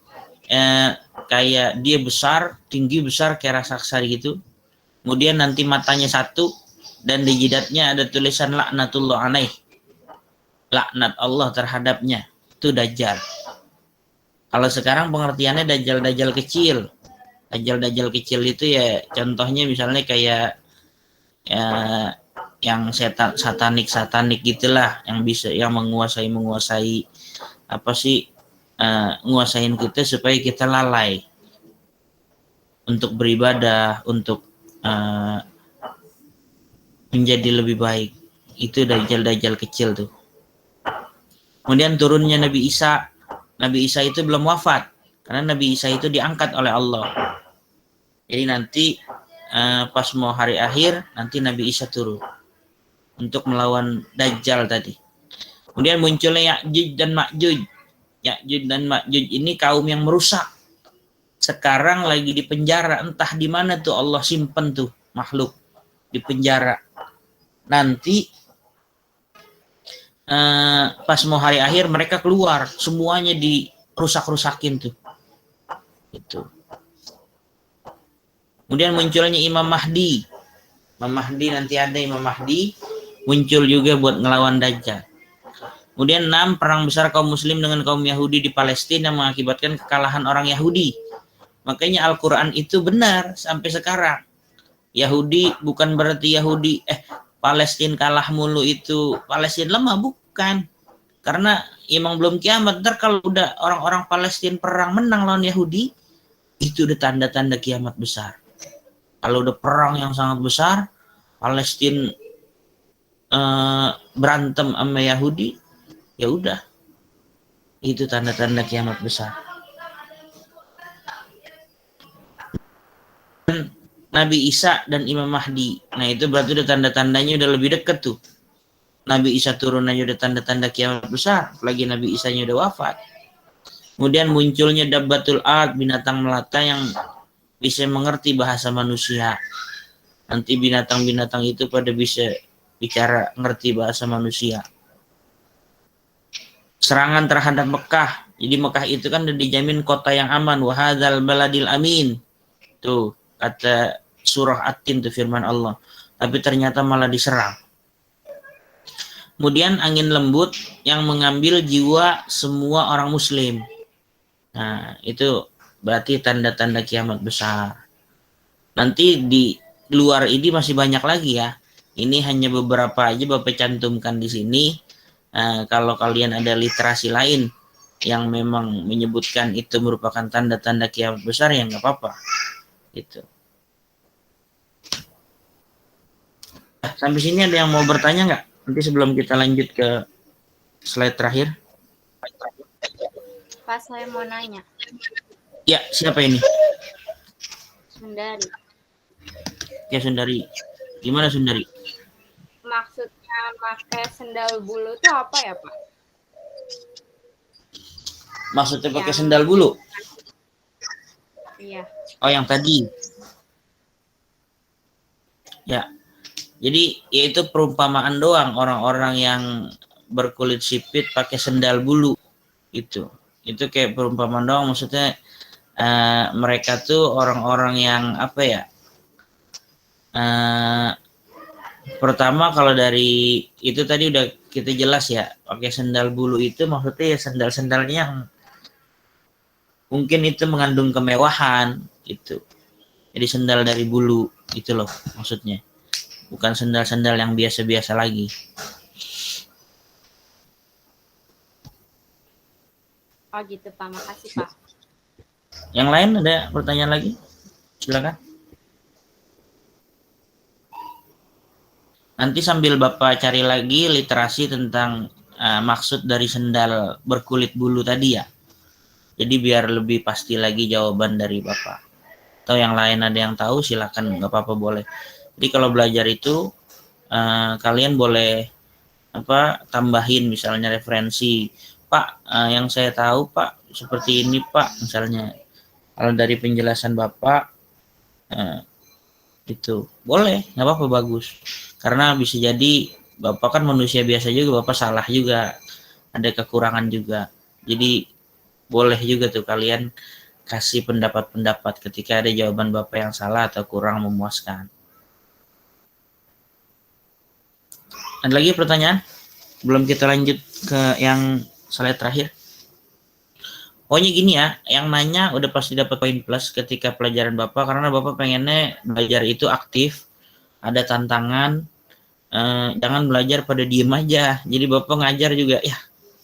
S1: kayak dia tinggi besar kayak raksasa gitu. Kemudian nanti matanya satu dan di jidatnya ada tulisan laknatullah alaih. Laknat Allah terhadapnya. Itu Dajjal. Kalau sekarang pengertiannya Dajjal kecil. Dajjal kecil itu ya contohnya misalnya kayak ya, yang satanik gitulah, yang bisa yang menguasai apa sih nguasain kita supaya kita lalai untuk beribadah, untuk menjadi lebih baik. Itu Dajjal kecil tuh. Kemudian turunnya Nabi Isa. Nabi Isa itu belum wafat karena Nabi Isa itu diangkat oleh Allah. Jadi nanti pas mau hari akhir nanti Nabi Isa turun untuk melawan Dajjal tadi. Kemudian munculnya Ya'juj dan Ma'juj. Ya'juj dan Ma'juj ini kaum yang merusak. Sekarang lagi di penjara, entah di mana tuh Allah simpen tuh makhluk di penjara. Nanti pas mau hari akhir mereka keluar, semuanya dirusak-rusakin tuh. Itu. Kemudian munculnya Imam Mahdi. Imam Mahdi nanti ada Imam Mahdi muncul juga buat ngelawan Dajjal. Kemudian 6, perang besar kaum muslim dengan kaum Yahudi di Palestina mengakibatkan kekalahan orang Yahudi. Makanya Al-Quran itu benar sampai sekarang. Yahudi bukan berarti Palestina kalah mulu itu Palestina lemah, bukan. Karena emang belum kiamat. Ntar kalau udah orang-orang Palestina perang menang lawan Yahudi, itu udah tanda-tanda kiamat besar. Kalau udah perang yang sangat besar, Palestina berantem sama Yahudi, ya udah, itu tanda-tanda kiamat besar. Nabi Isa dan Imam Mahdi, nah itu berarti udah tanda-tandanya udah lebih deket tuh. Nabi Isa turun aja udah tanda-tanda kiamat besar, apalagi Nabi Isanya udah wafat. Kemudian munculnya Dabbatul Ard, binatang melata yang bisa mengerti bahasa manusia. Nanti binatang-binatang itu pada bisa bicara, ngerti bahasa manusia. Serangan terhadap Mekah. Jadi Mekah itu kan udah dijamin kota yang aman. Wahadzal baladil amin. Tuh kata surah At-Tin tuh firman Allah. Tapi ternyata malah diserang. Kemudian angin lembut yang mengambil jiwa semua orang muslim. Nah, itu berarti tanda-tanda kiamat besar. Nanti di luar ini masih banyak lagi ya. Ini hanya beberapa aja Bapak cantumkan di sini. Kalau kalian ada literasi lain yang memang menyebutkan itu merupakan tanda-tanda kiamat besar, ya nggak apa-apa. Gitu. Sampai sini ada yang mau bertanya nggak? Nanti sebelum kita lanjut ke slide terakhir.
S3: Pak, saya mau nanya.
S1: Ya, siapa ini?
S3: Sundari.
S1: Ya, Sundari. Gimana Sundari?
S3: Maksudnya pakai sendal bulu itu apa ya, Pak?
S1: Maksudnya pakai sendal bulu?
S3: Iya.
S1: Oh, yang tadi. Ya. Jadi yaitu perumpamaan doang orang-orang yang berkulit sipit pakai sendal bulu. Itu kayak perumpamaan doang, maksudnya mereka tuh orang-orang yang apa ya? Pertama kalau dari itu tadi udah kita jelas ya, pakai sendal bulu itu maksudnya ya sendal-sendalnya yang mungkin itu mengandung kemewahan gitu. Jadi sendal dari bulu gitu loh maksudnya. Bukan sendal-sendal yang biasa-biasa lagi.
S3: Oh gitu Pak, makasih Pak.
S1: Yang lain ada pertanyaan lagi? Silakan. Nanti sambil Bapak cari lagi literasi tentang maksud dari sendal berkulit bulu tadi ya. Jadi biar lebih pasti lagi jawaban dari Bapak. Atau yang lain ada yang tahu silakan, nggak apa-apa boleh. Jadi kalau belajar itu kalian boleh tambahin misalnya referensi. Pak, yang saya tahu Pak seperti ini Pak, misalnya. Kalau dari penjelasan Bapak itu boleh, nggak apa-apa, bagus. Karena bisa jadi Bapak kan manusia biasa juga, Bapak salah juga, ada kekurangan juga. Jadi boleh juga tuh kalian kasih pendapat-pendapat ketika ada jawaban Bapak yang salah atau kurang memuaskan. Ada lagi pertanyaan? Belum kita lanjut ke yang slide terakhir. Pokoknya gini ya, yang nanya udah pasti dapat poin plus ketika pelajaran Bapak, karena Bapak pengennya belajar itu aktif, ada tantangan, jangan belajar pada diem aja. Jadi Bapak ngajar juga, ya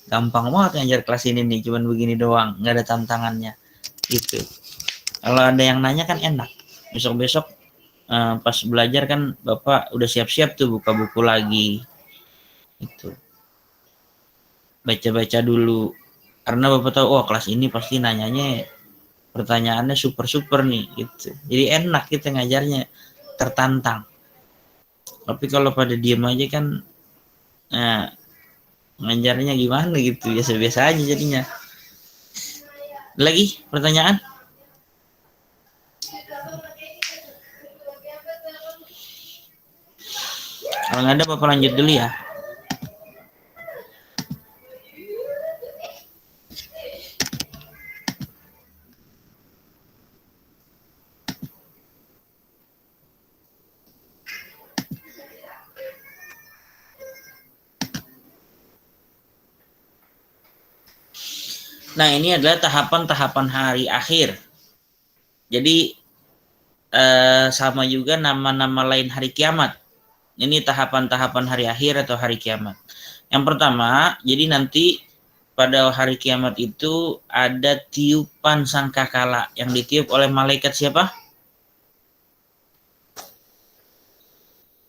S1: gampang banget ngajar kelas ini nih, cuman begini doang, nggak ada tantangannya. Gitu. Kalau ada yang nanya kan enak. Besok-besok pas belajar kan Bapak udah siap-siap tuh buka buku lagi. Itu. Baca-baca dulu. Karena Bapak tahu, oh kelas ini pasti nanyanya pertanyaannya super-super nih gitu. Jadi enak kita ngajarnya, tertantang. Tapi kalau pada diem aja kan ngajarnya gimana gitu, biasa-biasa aja jadinya. Lagi pertanyaan? Kalau nggak ada Bapak lanjut dulu ya. Nah, ini adalah tahapan-tahapan hari akhir. Jadi sama juga nama-nama lain hari kiamat. Ini tahapan-tahapan hari akhir atau hari kiamat. Yang pertama, jadi nanti pada hari kiamat itu ada tiupan sangkakala yang ditiup oleh malaikat siapa?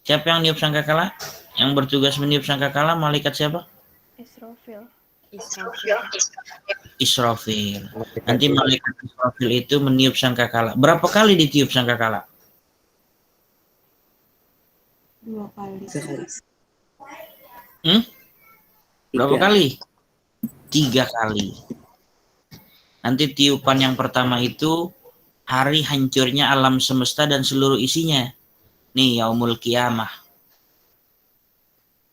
S1: Siapa yang niup sangkakala? Yang bertugas meniup sangkakala malaikat siapa?
S2: Israfil.
S1: Israfil. Nanti malaikat Israfil itu meniup sangkakala. Berapa kali ditiup sangkakala?
S2: 2 kali.
S4: Sekali.
S1: Berapa kali? 3 kali. Nanti tiupan yang pertama itu hari hancurnya alam semesta dan seluruh isinya. Nih, yaumul kiamah.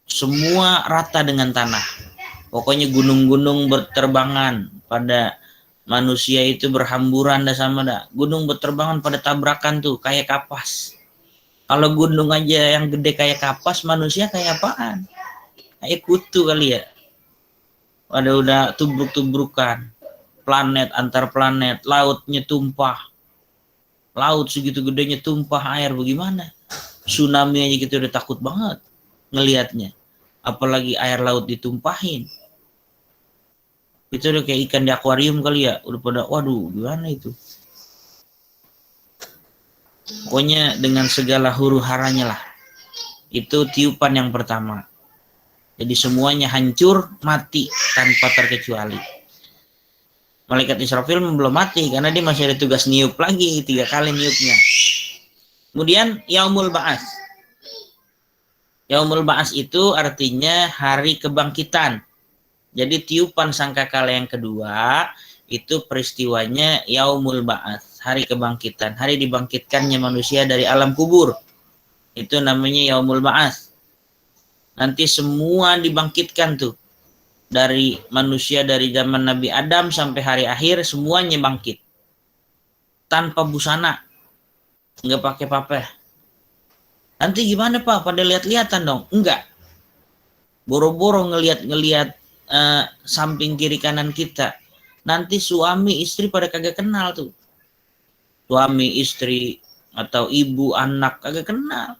S1: Semua rata dengan tanah. Pokoknya gunung-gunung berterbangan pada manusia itu berhamburan dah sama dah. Gunung berterbangan pada tabrakan tuh kayak kapas. Kalau gunung aja yang gede kayak kapas, manusia kayak apaan? kutu kali ya. Udah tubruk-tubrukan. Planet antar planet, lautnya tumpah. Laut segitu gedenya tumpah air, bagaimana? Tsunami aja kita udah takut banget ngelihatnya. Apalagi air laut ditumpahin. Itu udah kayak ikan di akuarium kali ya. Udah pada, waduh gimana itu. Pokoknya dengan segala huru haranya lah. Itu tiupan yang pertama. Jadi semuanya hancur, mati tanpa terkecuali. Malaikat Israfil belum mati karena dia masih ada tugas niup lagi, 3 kali niupnya. Kemudian Yaumul Ba'ats. Yaumul Ba'ats itu artinya hari kebangkitan. Jadi tiupan sangkakala yang kedua itu peristiwanya Yaumul Ba'ats, hari kebangkitan, hari dibangkitkannya manusia dari alam kubur. Itu namanya Yaumul Ba'ats. Nanti semua dibangkitkan tuh. Dari manusia dari zaman Nabi Adam sampai hari akhir semuanya bangkit. Tanpa busana. Enggak pakai papeh. Nanti gimana Pak? Pada lihat-lihatan dong? Enggak. Boro-boro ngelihat samping kiri kanan kita. Nanti suami istri pada kagak kenal tuh. Suami istri atau ibu anak kagak kenal.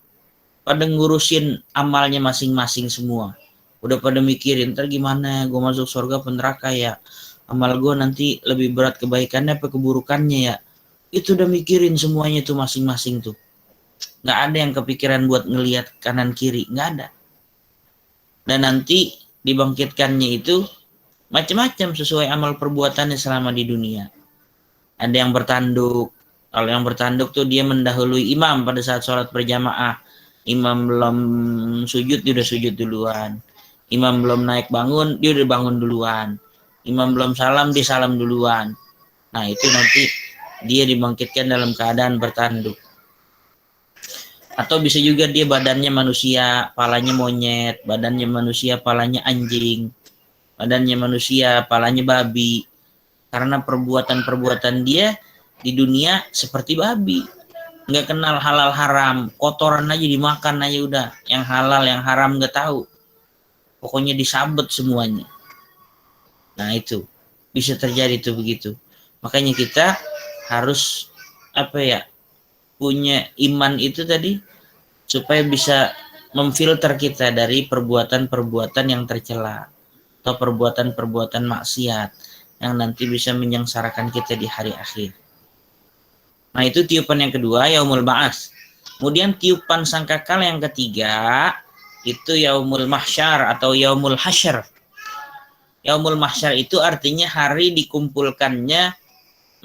S1: Pada ngurusin amalnya masing-masing semua. Udah pada mikirin, ntar gimana gue masuk surga apa neraka ya. Amal gue nanti lebih berat kebaikannya apa keburukannya ya. Itu udah mikirin semuanya tuh masing-masing tuh. Nggak ada yang kepikiran buat ngelihat kanan kiri, nggak ada. Dan nanti dibangkitkannya itu macam-macam sesuai amal perbuatannya selama di dunia. Ada yang bertanduk. Kalau yang bertanduk tuh dia mendahului imam pada saat sholat berjamaah. Imam belum sujud, dia udah sujud duluan. Imam belum naik bangun, dia udah bangun duluan. Imam belum salam, dia salam duluan. Nah itu nanti dia dibangkitkan dalam keadaan bertanduk. Atau bisa juga dia badannya manusia, palanya monyet. Badannya manusia, palanya anjing. Badannya manusia, palanya babi. Karena perbuatan-perbuatan dia di dunia seperti babi. Nggak kenal halal haram, kotoran aja dimakan aja udah. Yang halal, yang haram nggak tahu. Pokoknya disabet semuanya. Nah itu bisa terjadi tuh begitu. Makanya kita harus punya iman itu tadi supaya bisa memfilter kita dari perbuatan-perbuatan yang tercela atau perbuatan-perbuatan maksiat yang nanti bisa menyengsarakan kita di hari akhir. Nah itu tiupan yang kedua, Yaumul Ba'ats. Kemudian tiupan sangkakala yang ketiga, itu Yaumul Mahsyar atau Yaumul Hasyr. Yaumul Mahsyar itu artinya hari dikumpulkannya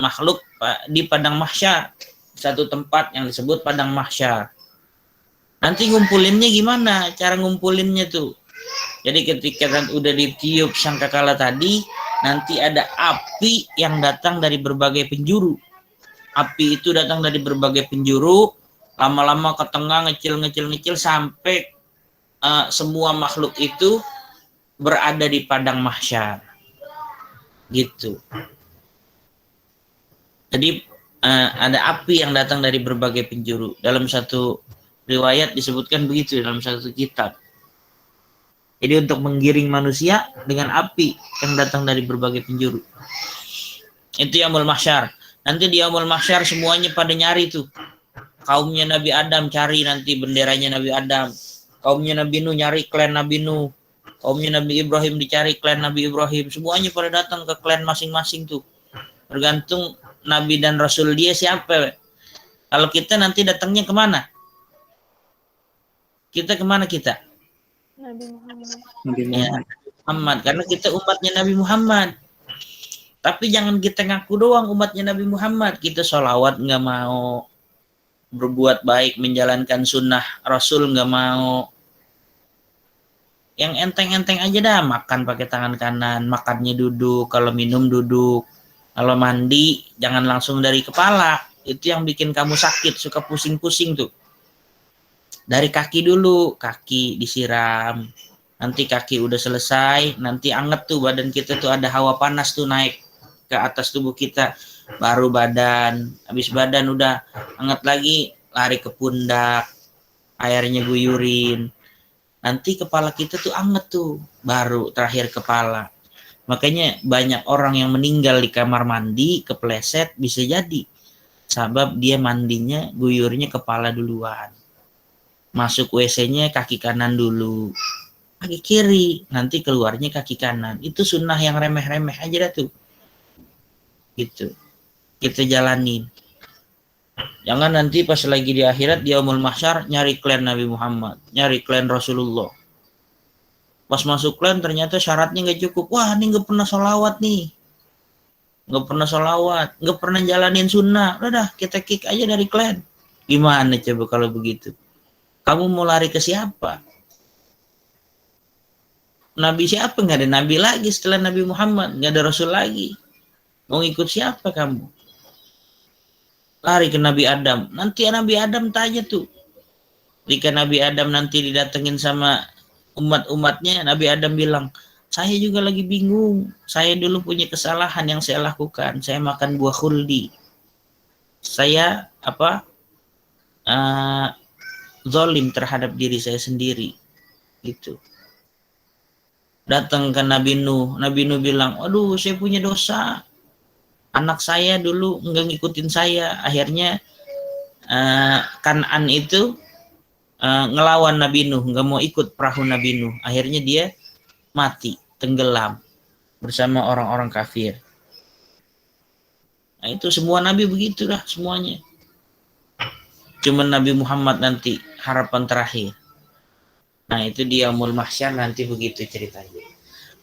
S1: makhluk di padang mahsyar. Satu tempat yang disebut padang mahsyar. Nanti ngumpulinnya gimana? Cara ngumpulinnya tuh. Jadi ketika udah ditiup sangkakala tadi, nanti ada api yang datang dari berbagai penjuru. Api itu datang dari berbagai penjuru, lama-lama ke tengah ngecil sampai semua makhluk itu berada di padang mahsyar. Gitu. Jadi ada api yang datang dari berbagai penjuru. Dalam satu riwayat disebutkan begitu dalam satu kitab. Jadi untuk menggiring manusia dengan api yang datang dari berbagai penjuru. Itu Yaumul Mahsyar. Nanti di Yaumul Mahsyar semuanya pada nyari tuh. Kaumnya Nabi Adam cari nanti benderanya Nabi Adam. Kaumnya Nabi Nuh nyari klan Nabi Nuh. Kaumnya Nabi Ibrahim dicari klan Nabi Ibrahim. Semuanya pada datang ke klan masing-masing tuh. Tergantung Nabi dan Rasul dia siapa. Kalau kita nanti datangnya kemana? Kita kemana kita?
S2: Nabi Muhammad.
S4: Nabi Muhammad.
S1: Muhammad. Karena kita umatnya Nabi Muhammad. Tapi jangan kita ngaku doang umatnya Nabi Muhammad. Kita sholawat nggak mau. Berbuat baik, menjalankan sunnah Rasul nggak mau. Yang enteng-enteng aja dah. Makan pakai tangan kanan. Makannya duduk. Kalau minum duduk. Kalau mandi jangan langsung dari kepala. Itu yang bikin kamu sakit. Suka pusing-pusing tuh. Dari kaki dulu. Kaki disiram. Nanti kaki udah selesai. Nanti anget tuh badan kita tuh. Ada hawa panas tuh naik ke atas tubuh kita, baru badan. Habis badan udah anget lagi, lari ke pundak, airnya guyurin. nanti kepala kita tuh anget tuh, baru terakhir kepala. Makanya banyak orang yang meninggal di kamar mandi kepleset, bisa jadi sebab dia mandinya guyurnya kepala duluan, masuk WC-nya kaki kanan dulu, kaki kiri, nanti keluarnya kaki kanan. Itu sunnah yang remeh-remeh aja dah tuh, gitu kita jalanin. Jangan nanti pas lagi di akhirat di yaumul mahsyar nyari klan Nabi Muhammad, nyari klan Rasulullah. Pas masuk klan ternyata syaratnya nggak cukup. Wah, ini nggak pernah sholawat nih, nggak pernah sholawat, nggak pernah jalanin sunnah. Udah kita kick aja dari klan. Gimana coba kalau begitu? Kamu mau lari ke siapa? Nabi siapa? Nggak ada nabi lagi setelah Nabi Muhammad, nggak ada rasul lagi. Mau ikut siapa kamu? Lari ke Nabi Adam. Nanti Nabi Adam tanya tuh, jika Nabi Adam nanti didatengin sama umat-umatnya, Nabi Adam bilang, saya juga lagi bingung, saya dulu punya kesalahan yang saya lakukan, saya makan buah khuldi, saya zalim terhadap diri saya sendiri, gitu. Datang ke Nabi Nuh bilang, aduh saya punya dosa, anak saya dulu nggak ngikutin saya, akhirnya Kan'an itu ngelawan Nabi Nuh, nggak mau ikut perahu Nabi Nuh, akhirnya dia mati, tenggelam bersama orang-orang kafir. Nah itu semua Nabi begitulah semuanya. Cuman Nabi Muhammad nanti harapan terakhir. Nah itu di yaumul mahsyar nanti begitu ceritanya.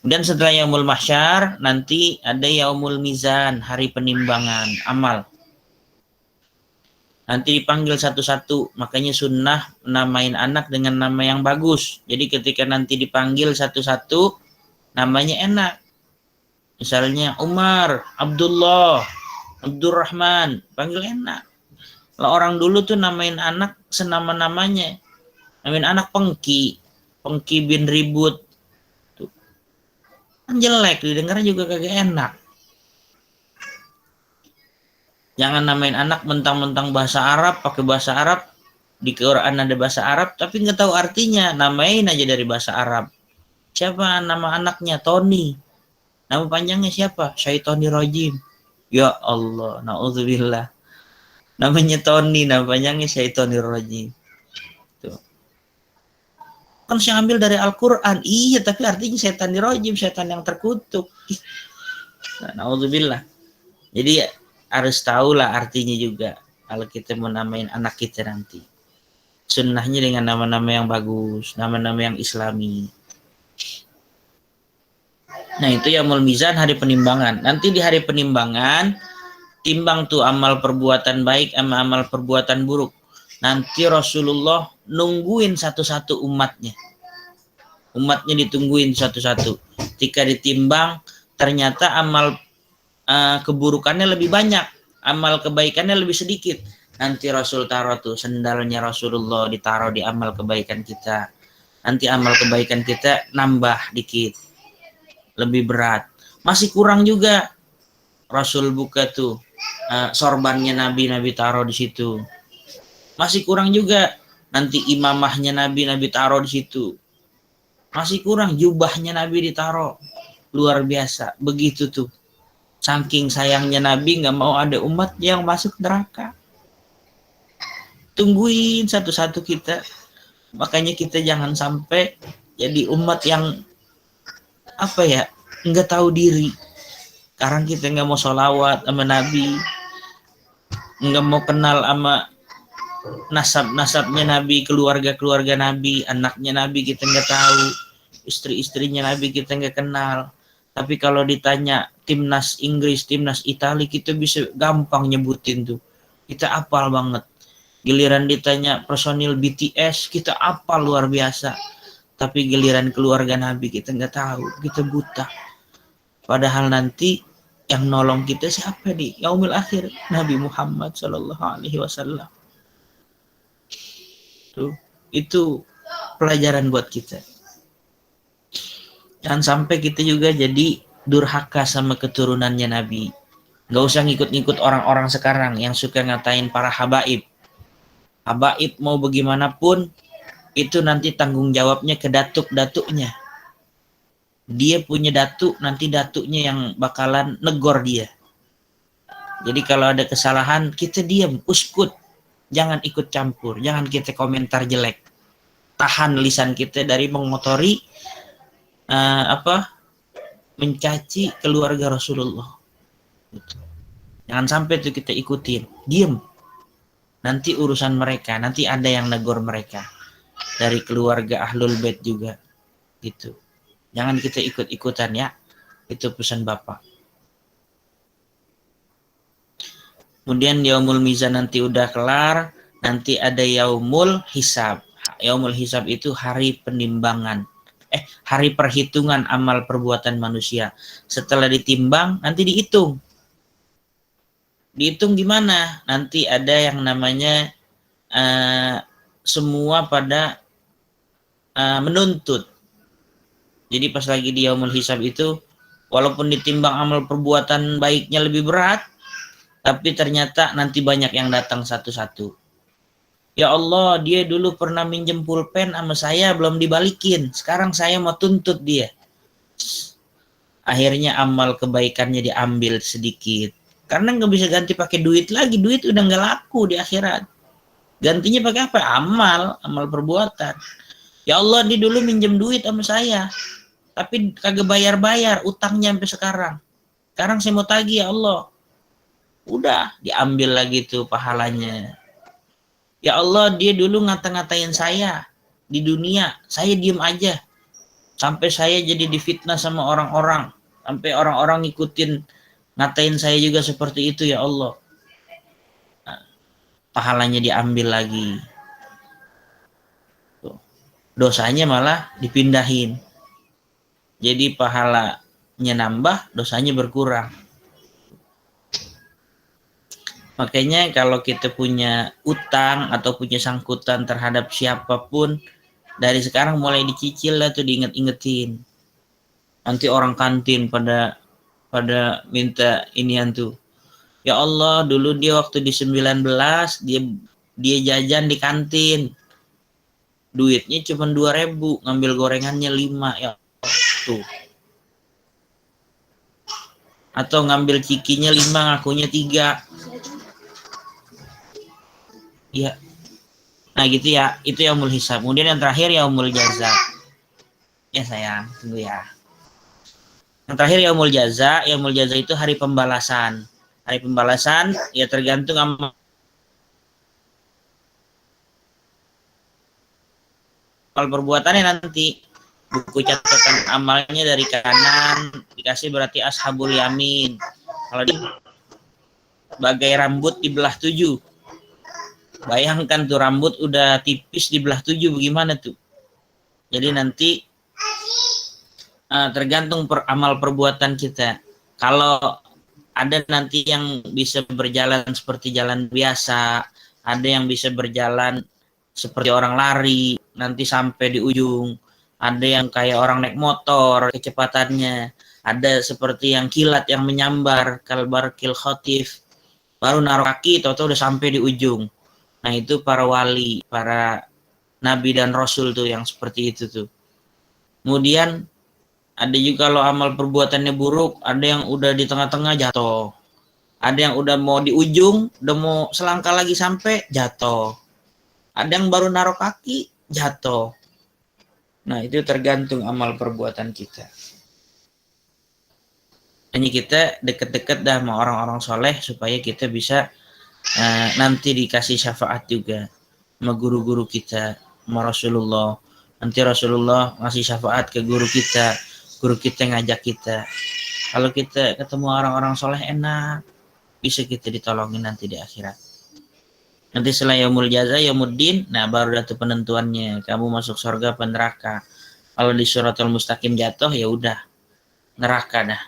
S1: Dan setelah yaumul mahsyar nanti ada yaumul mizan, hari penimbangan amal. Nanti dipanggil satu-satu, makanya sunnah namain anak dengan nama yang bagus. Jadi ketika nanti dipanggil satu-satu, namanya enak. Misalnya Umar, Abdullah, Abdurrahman, panggil enak. Lah orang dulu tuh namain anak senama-namanya. Namain anak Pengki bin Ribut. Tuh. Kan jelek, didengarnya juga kagak enak. Jangan namain anak mentang-mentang bahasa Arab, pakai bahasa Arab, di Quran ada bahasa Arab, tapi nggak tahu artinya, namain aja dari bahasa Arab. Siapa nama anaknya? Tony. Nama panjangnya siapa? Syaitonir Rajim. Ya Allah, na'udzubillah. Namanya Tony, nama panjangnya Syaitonir Rajim. Tuh. Kan saya ambil dari Al-Quran. Iya, tapi artinya Syaitonir Rajim, setan yang terkutuk. Na'udzubillah. Jadi harus tahulah artinya juga kalau kita mau namain anak kita nanti. Sunnahnya dengan nama-nama yang bagus, nama-nama yang islami. Nah itu yaumul mizan, hari penimbangan. Nanti di hari penimbangan timbang tuh amal perbuatan baik sama amal perbuatan buruk. Nanti Rasulullah nungguin satu-satu umatnya. Umatnya ditungguin satu-satu. Jika ditimbang ternyata amal keburukannya lebih banyak, amal kebaikannya lebih sedikit. Nanti Rasul taruh tuh sendalnya Rasulullah ditaruh di amal kebaikan kita. Nanti amal kebaikan kita nambah dikit, lebih berat. Masih kurang juga. Rasul buka tuh sorbannya Nabi taruh di situ. Masih kurang juga. Nanti imamahnya Nabi taruh di situ. Masih kurang jubahnya Nabi ditaruh. Luar biasa. Begitu tuh. Saking sayangnya Nabi nggak mau ada umat yang masuk neraka. Tungguin satu-satu kita. Makanya kita jangan sampai jadi umat yang nggak tahu diri. Sekarang kita nggak mau sholawat sama Nabi, nggak mau kenal sama nasab-nasabnya Nabi, keluarga Nabi, anaknya Nabi kita nggak tahu, istri-istrinya Nabi kita nggak kenal. Tapi kalau ditanya timnas Inggris, timnas Italia, kita bisa gampang nyebutin tuh. Kita apal banget. Giliran ditanya personil BTS, kita apal luar biasa. Tapi giliran keluarga Nabi kita nggak tahu, kita buta. Padahal nanti yang nolong kita siapa di yaumil akhir? Nabi Muhammad SAW. Tuh, itu pelajaran buat kita. Jangan sampai kita juga jadi durhaka sama keturunannya Nabi. Gak usah ngikut-ngikut orang-orang sekarang yang suka ngatain para habaib. Habaib mau bagaimanapun itu nanti tanggung jawabnya ke datuk-datuknya. Dia punya datuk, nanti datuknya yang bakalan negor dia. Jadi kalau ada kesalahan, kita diam, uskut. Jangan ikut campur, jangan kita komentar jelek. Tahan lisan kita dari mengotori mencaci keluarga Rasulullah. Jangan sampai itu kita ikutin, diam. Nanti urusan mereka, nanti ada yang negor mereka dari keluarga Ahlul Bait juga, gitu. Jangan kita ikut-ikutan ya. Itu pesan Bapak. Kemudian yaumul mizan nanti udah kelar, nanti ada yaumul hisab. Yaumul hisab itu hari penimbangan. Hari perhitungan amal perbuatan manusia. Setelah ditimbang, nanti dihitung. Dihitung gimana? Nanti ada yang namanya semua pada menuntut. Jadi pas lagi di yaumul hisab itu, walaupun ditimbang amal perbuatan baiknya lebih berat, tapi ternyata nanti banyak yang datang satu-satu. Ya Allah, dia dulu pernah minjem pulpen sama saya, belum dibalikin. Sekarang saya mau tuntut dia. Akhirnya amal kebaikannya diambil sedikit. Karena nggak bisa ganti pakai duit lagi. Duit udah nggak laku di akhirat. Gantinya pakai apa? Amal perbuatan. Ya Allah, dia dulu minjem duit sama saya. Tapi kagak bayar-bayar, utangnya sampai sekarang. Sekarang saya mau tagih, ya Allah. Udah, diambil lagi tuh pahalanya. Ya Allah, dia dulu ngata-ngatain saya di dunia. Saya diem aja. Sampai saya jadi difitnah sama orang-orang. Sampai orang-orang ngikutin, ngatain saya juga seperti itu, ya Allah. Nah, pahalanya diambil lagi. Tuh. Dosanya malah dipindahin. Jadi pahalanya nambah, dosanya berkurang. Makanya kalau kita punya utang atau punya sangkutan terhadap siapapun, dari sekarang mulai dicicil lah tuh, diinget-ingetin. Nanti orang kantin pada minta inian tuh. Ya Allah, dulu dia waktu di 19 dia jajan di kantin. Duitnya cuma 2.000, ngambil gorengannya 5, ya tuh. Atau ngambil cikinya 5, ngakunya 3. Iya. Nah gitu ya, itu yaumul hisab. Kemudian yang terakhir yaumul jaza. Ya sayang, tunggu ya. Yang terakhir yaumul jaza. Yaumul jaza itu hari pembalasan. Hari pembalasan ya tergantung amal perbuatannya nanti. Buku catatan amalnya dari kanan dikasih berarti ashabul yamin. Kalau di bagai rambut dibelah 7. Bayangkan tuh rambut udah tipis dibelah 7, bagaimana tuh? Jadi nanti tergantung amal perbuatan kita. Kalau ada nanti yang bisa berjalan seperti jalan biasa, ada yang bisa berjalan seperti orang lari, nanti sampai di ujung. Ada yang kayak orang naik motor, kecepatannya. Ada seperti yang kilat yang menyambar, kalbarkil khotif. Baru naruh kaki, tahu-tahu udah sampai di ujung. Nah itu para wali, para nabi dan rasul tuh yang seperti itu tuh. Kemudian ada juga kalau amal perbuatannya buruk, ada yang udah di tengah-tengah jatuh. Ada yang udah mau di ujung, udah mau selangkah lagi sampai jatuh. Ada yang baru naruh kaki, jatuh. Nah itu tergantung amal perbuatan kita. Hanya kita deket-deket dah sama orang-orang soleh supaya kita bisa nanti dikasih syafaat juga sama guru-guru kita, sama Rasulullah. Nanti Rasulullah ngasih syafaat ke guru kita ngajak kita. Kalau kita ketemu orang-orang soleh enak, bisa kita ditolongin nanti di akhirat. Nanti setelah yaumul jaza, yaumuddin, nah baru datu penentuannya, kamu masuk surga apa neraka. Kalau di suratul mustaqim jatuh, ya udah neraka dah,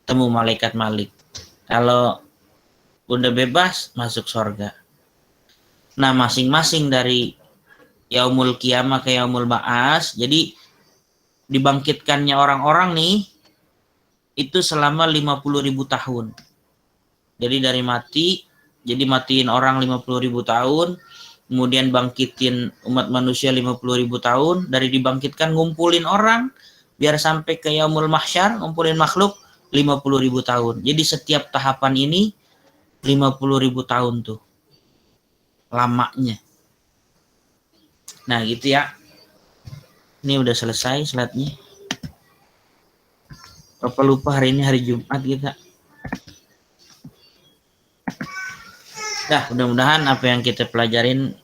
S1: temu malaikat Malik. Kalau udah bebas, masuk surga. Nah masing-masing dari yaumul kiamah ke yaumul ba'as, jadi dibangkitkannya orang-orang nih itu selama 50.000 tahun. Jadi dari mati, jadi matiin orang 50.000 tahun, kemudian bangkitin umat manusia 50.000 tahun, dari dibangkitkan ngumpulin orang biar sampai ke yaumul mahsyar, ngumpulin makhluk 50.000 tahun. Jadi setiap tahapan ini 50.000 tahun tuh lamanya. Nah gitu ya. Ini udah selesai slide-nya. Bapak lupa hari ini hari Jumat kita. Nah, mudah-mudahan apa yang kita pelajarin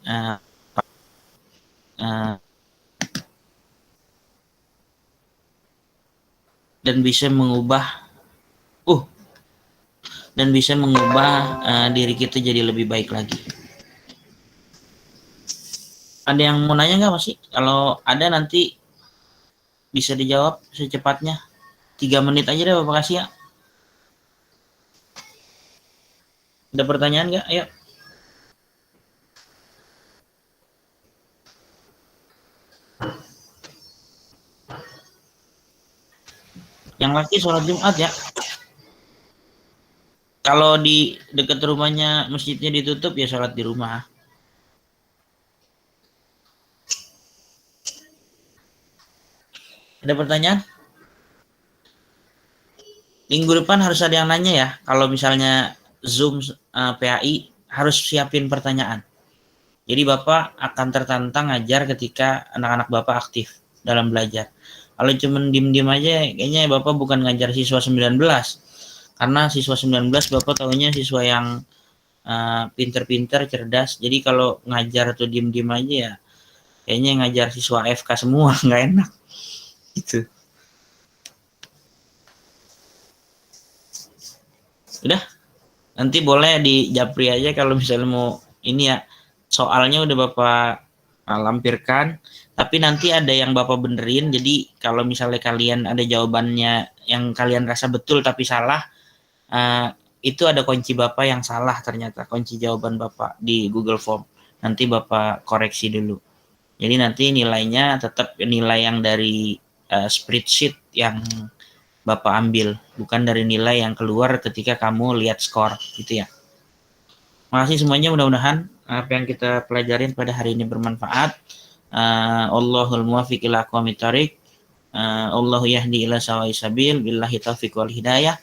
S1: dan bisa mengubah diri kita jadi lebih baik lagi. Ada yang mau nanya nggak masih? Kalau ada nanti bisa dijawab secepatnya. 3 menit aja deh Bapak kasih ya. Ada pertanyaan nggak? Ayo. Yang laki sholat Jumat ya. Kalau di dekat rumahnya masjidnya ditutup ya sholat di rumah. Ada pertanyaan? Minggu depan harus ada yang nanya ya. Kalau misalnya Zoom PAI harus siapin pertanyaan. Jadi Bapak akan tertantang ngajar ketika anak-anak Bapak aktif dalam belajar. Kalau cuma diem-diem aja, kayaknya Bapak bukan ngajar siswa 19. Karena siswa 19 Bapak tahunya siswa yang pinter-pinter, cerdas. Jadi kalau ngajar atau diem-diem aja ya, kayaknya ngajar siswa FK semua, nggak enak. Gitu. Udah, nanti boleh di japri aja kalau misalnya mau ini ya. Soalnya udah Bapak lampirkan, tapi nanti ada yang Bapak benerin. Jadi kalau misalnya kalian ada jawabannya yang kalian rasa betul tapi salah, itu ada kunci Bapak yang salah ternyata, kunci jawaban Bapak di Google Form. Nanti Bapak koreksi dulu. Jadi nanti nilainya tetap nilai yang dari spreadsheet yang Bapak ambil, bukan dari nilai yang keluar ketika kamu lihat skor, gitu ya. Makasih semuanya, mudah-mudahan apa yang kita pelajarin pada hari ini bermanfaat. Allahul muwaffiq ila aqwamit thoriq. Allahu yahdi ila sawa'is sabil. Billahi taufiq wal hidayah.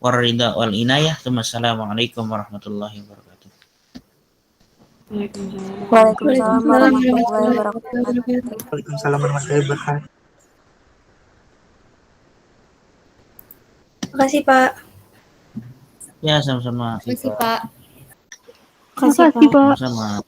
S1: Warida wal inayah. Assalamualaikum warahmatullahi wabarakatuh.
S5: Waalaikumsalam warahmatullahi wabarakatuh.
S4: Waalaikumsalam warahmatullahi wabarakatuh.
S5: Makasih Pak.
S1: Ya, sama-sama.
S2: Terima kasih, Pak.
S5: Makasih Pak.
S1: Sama-sama.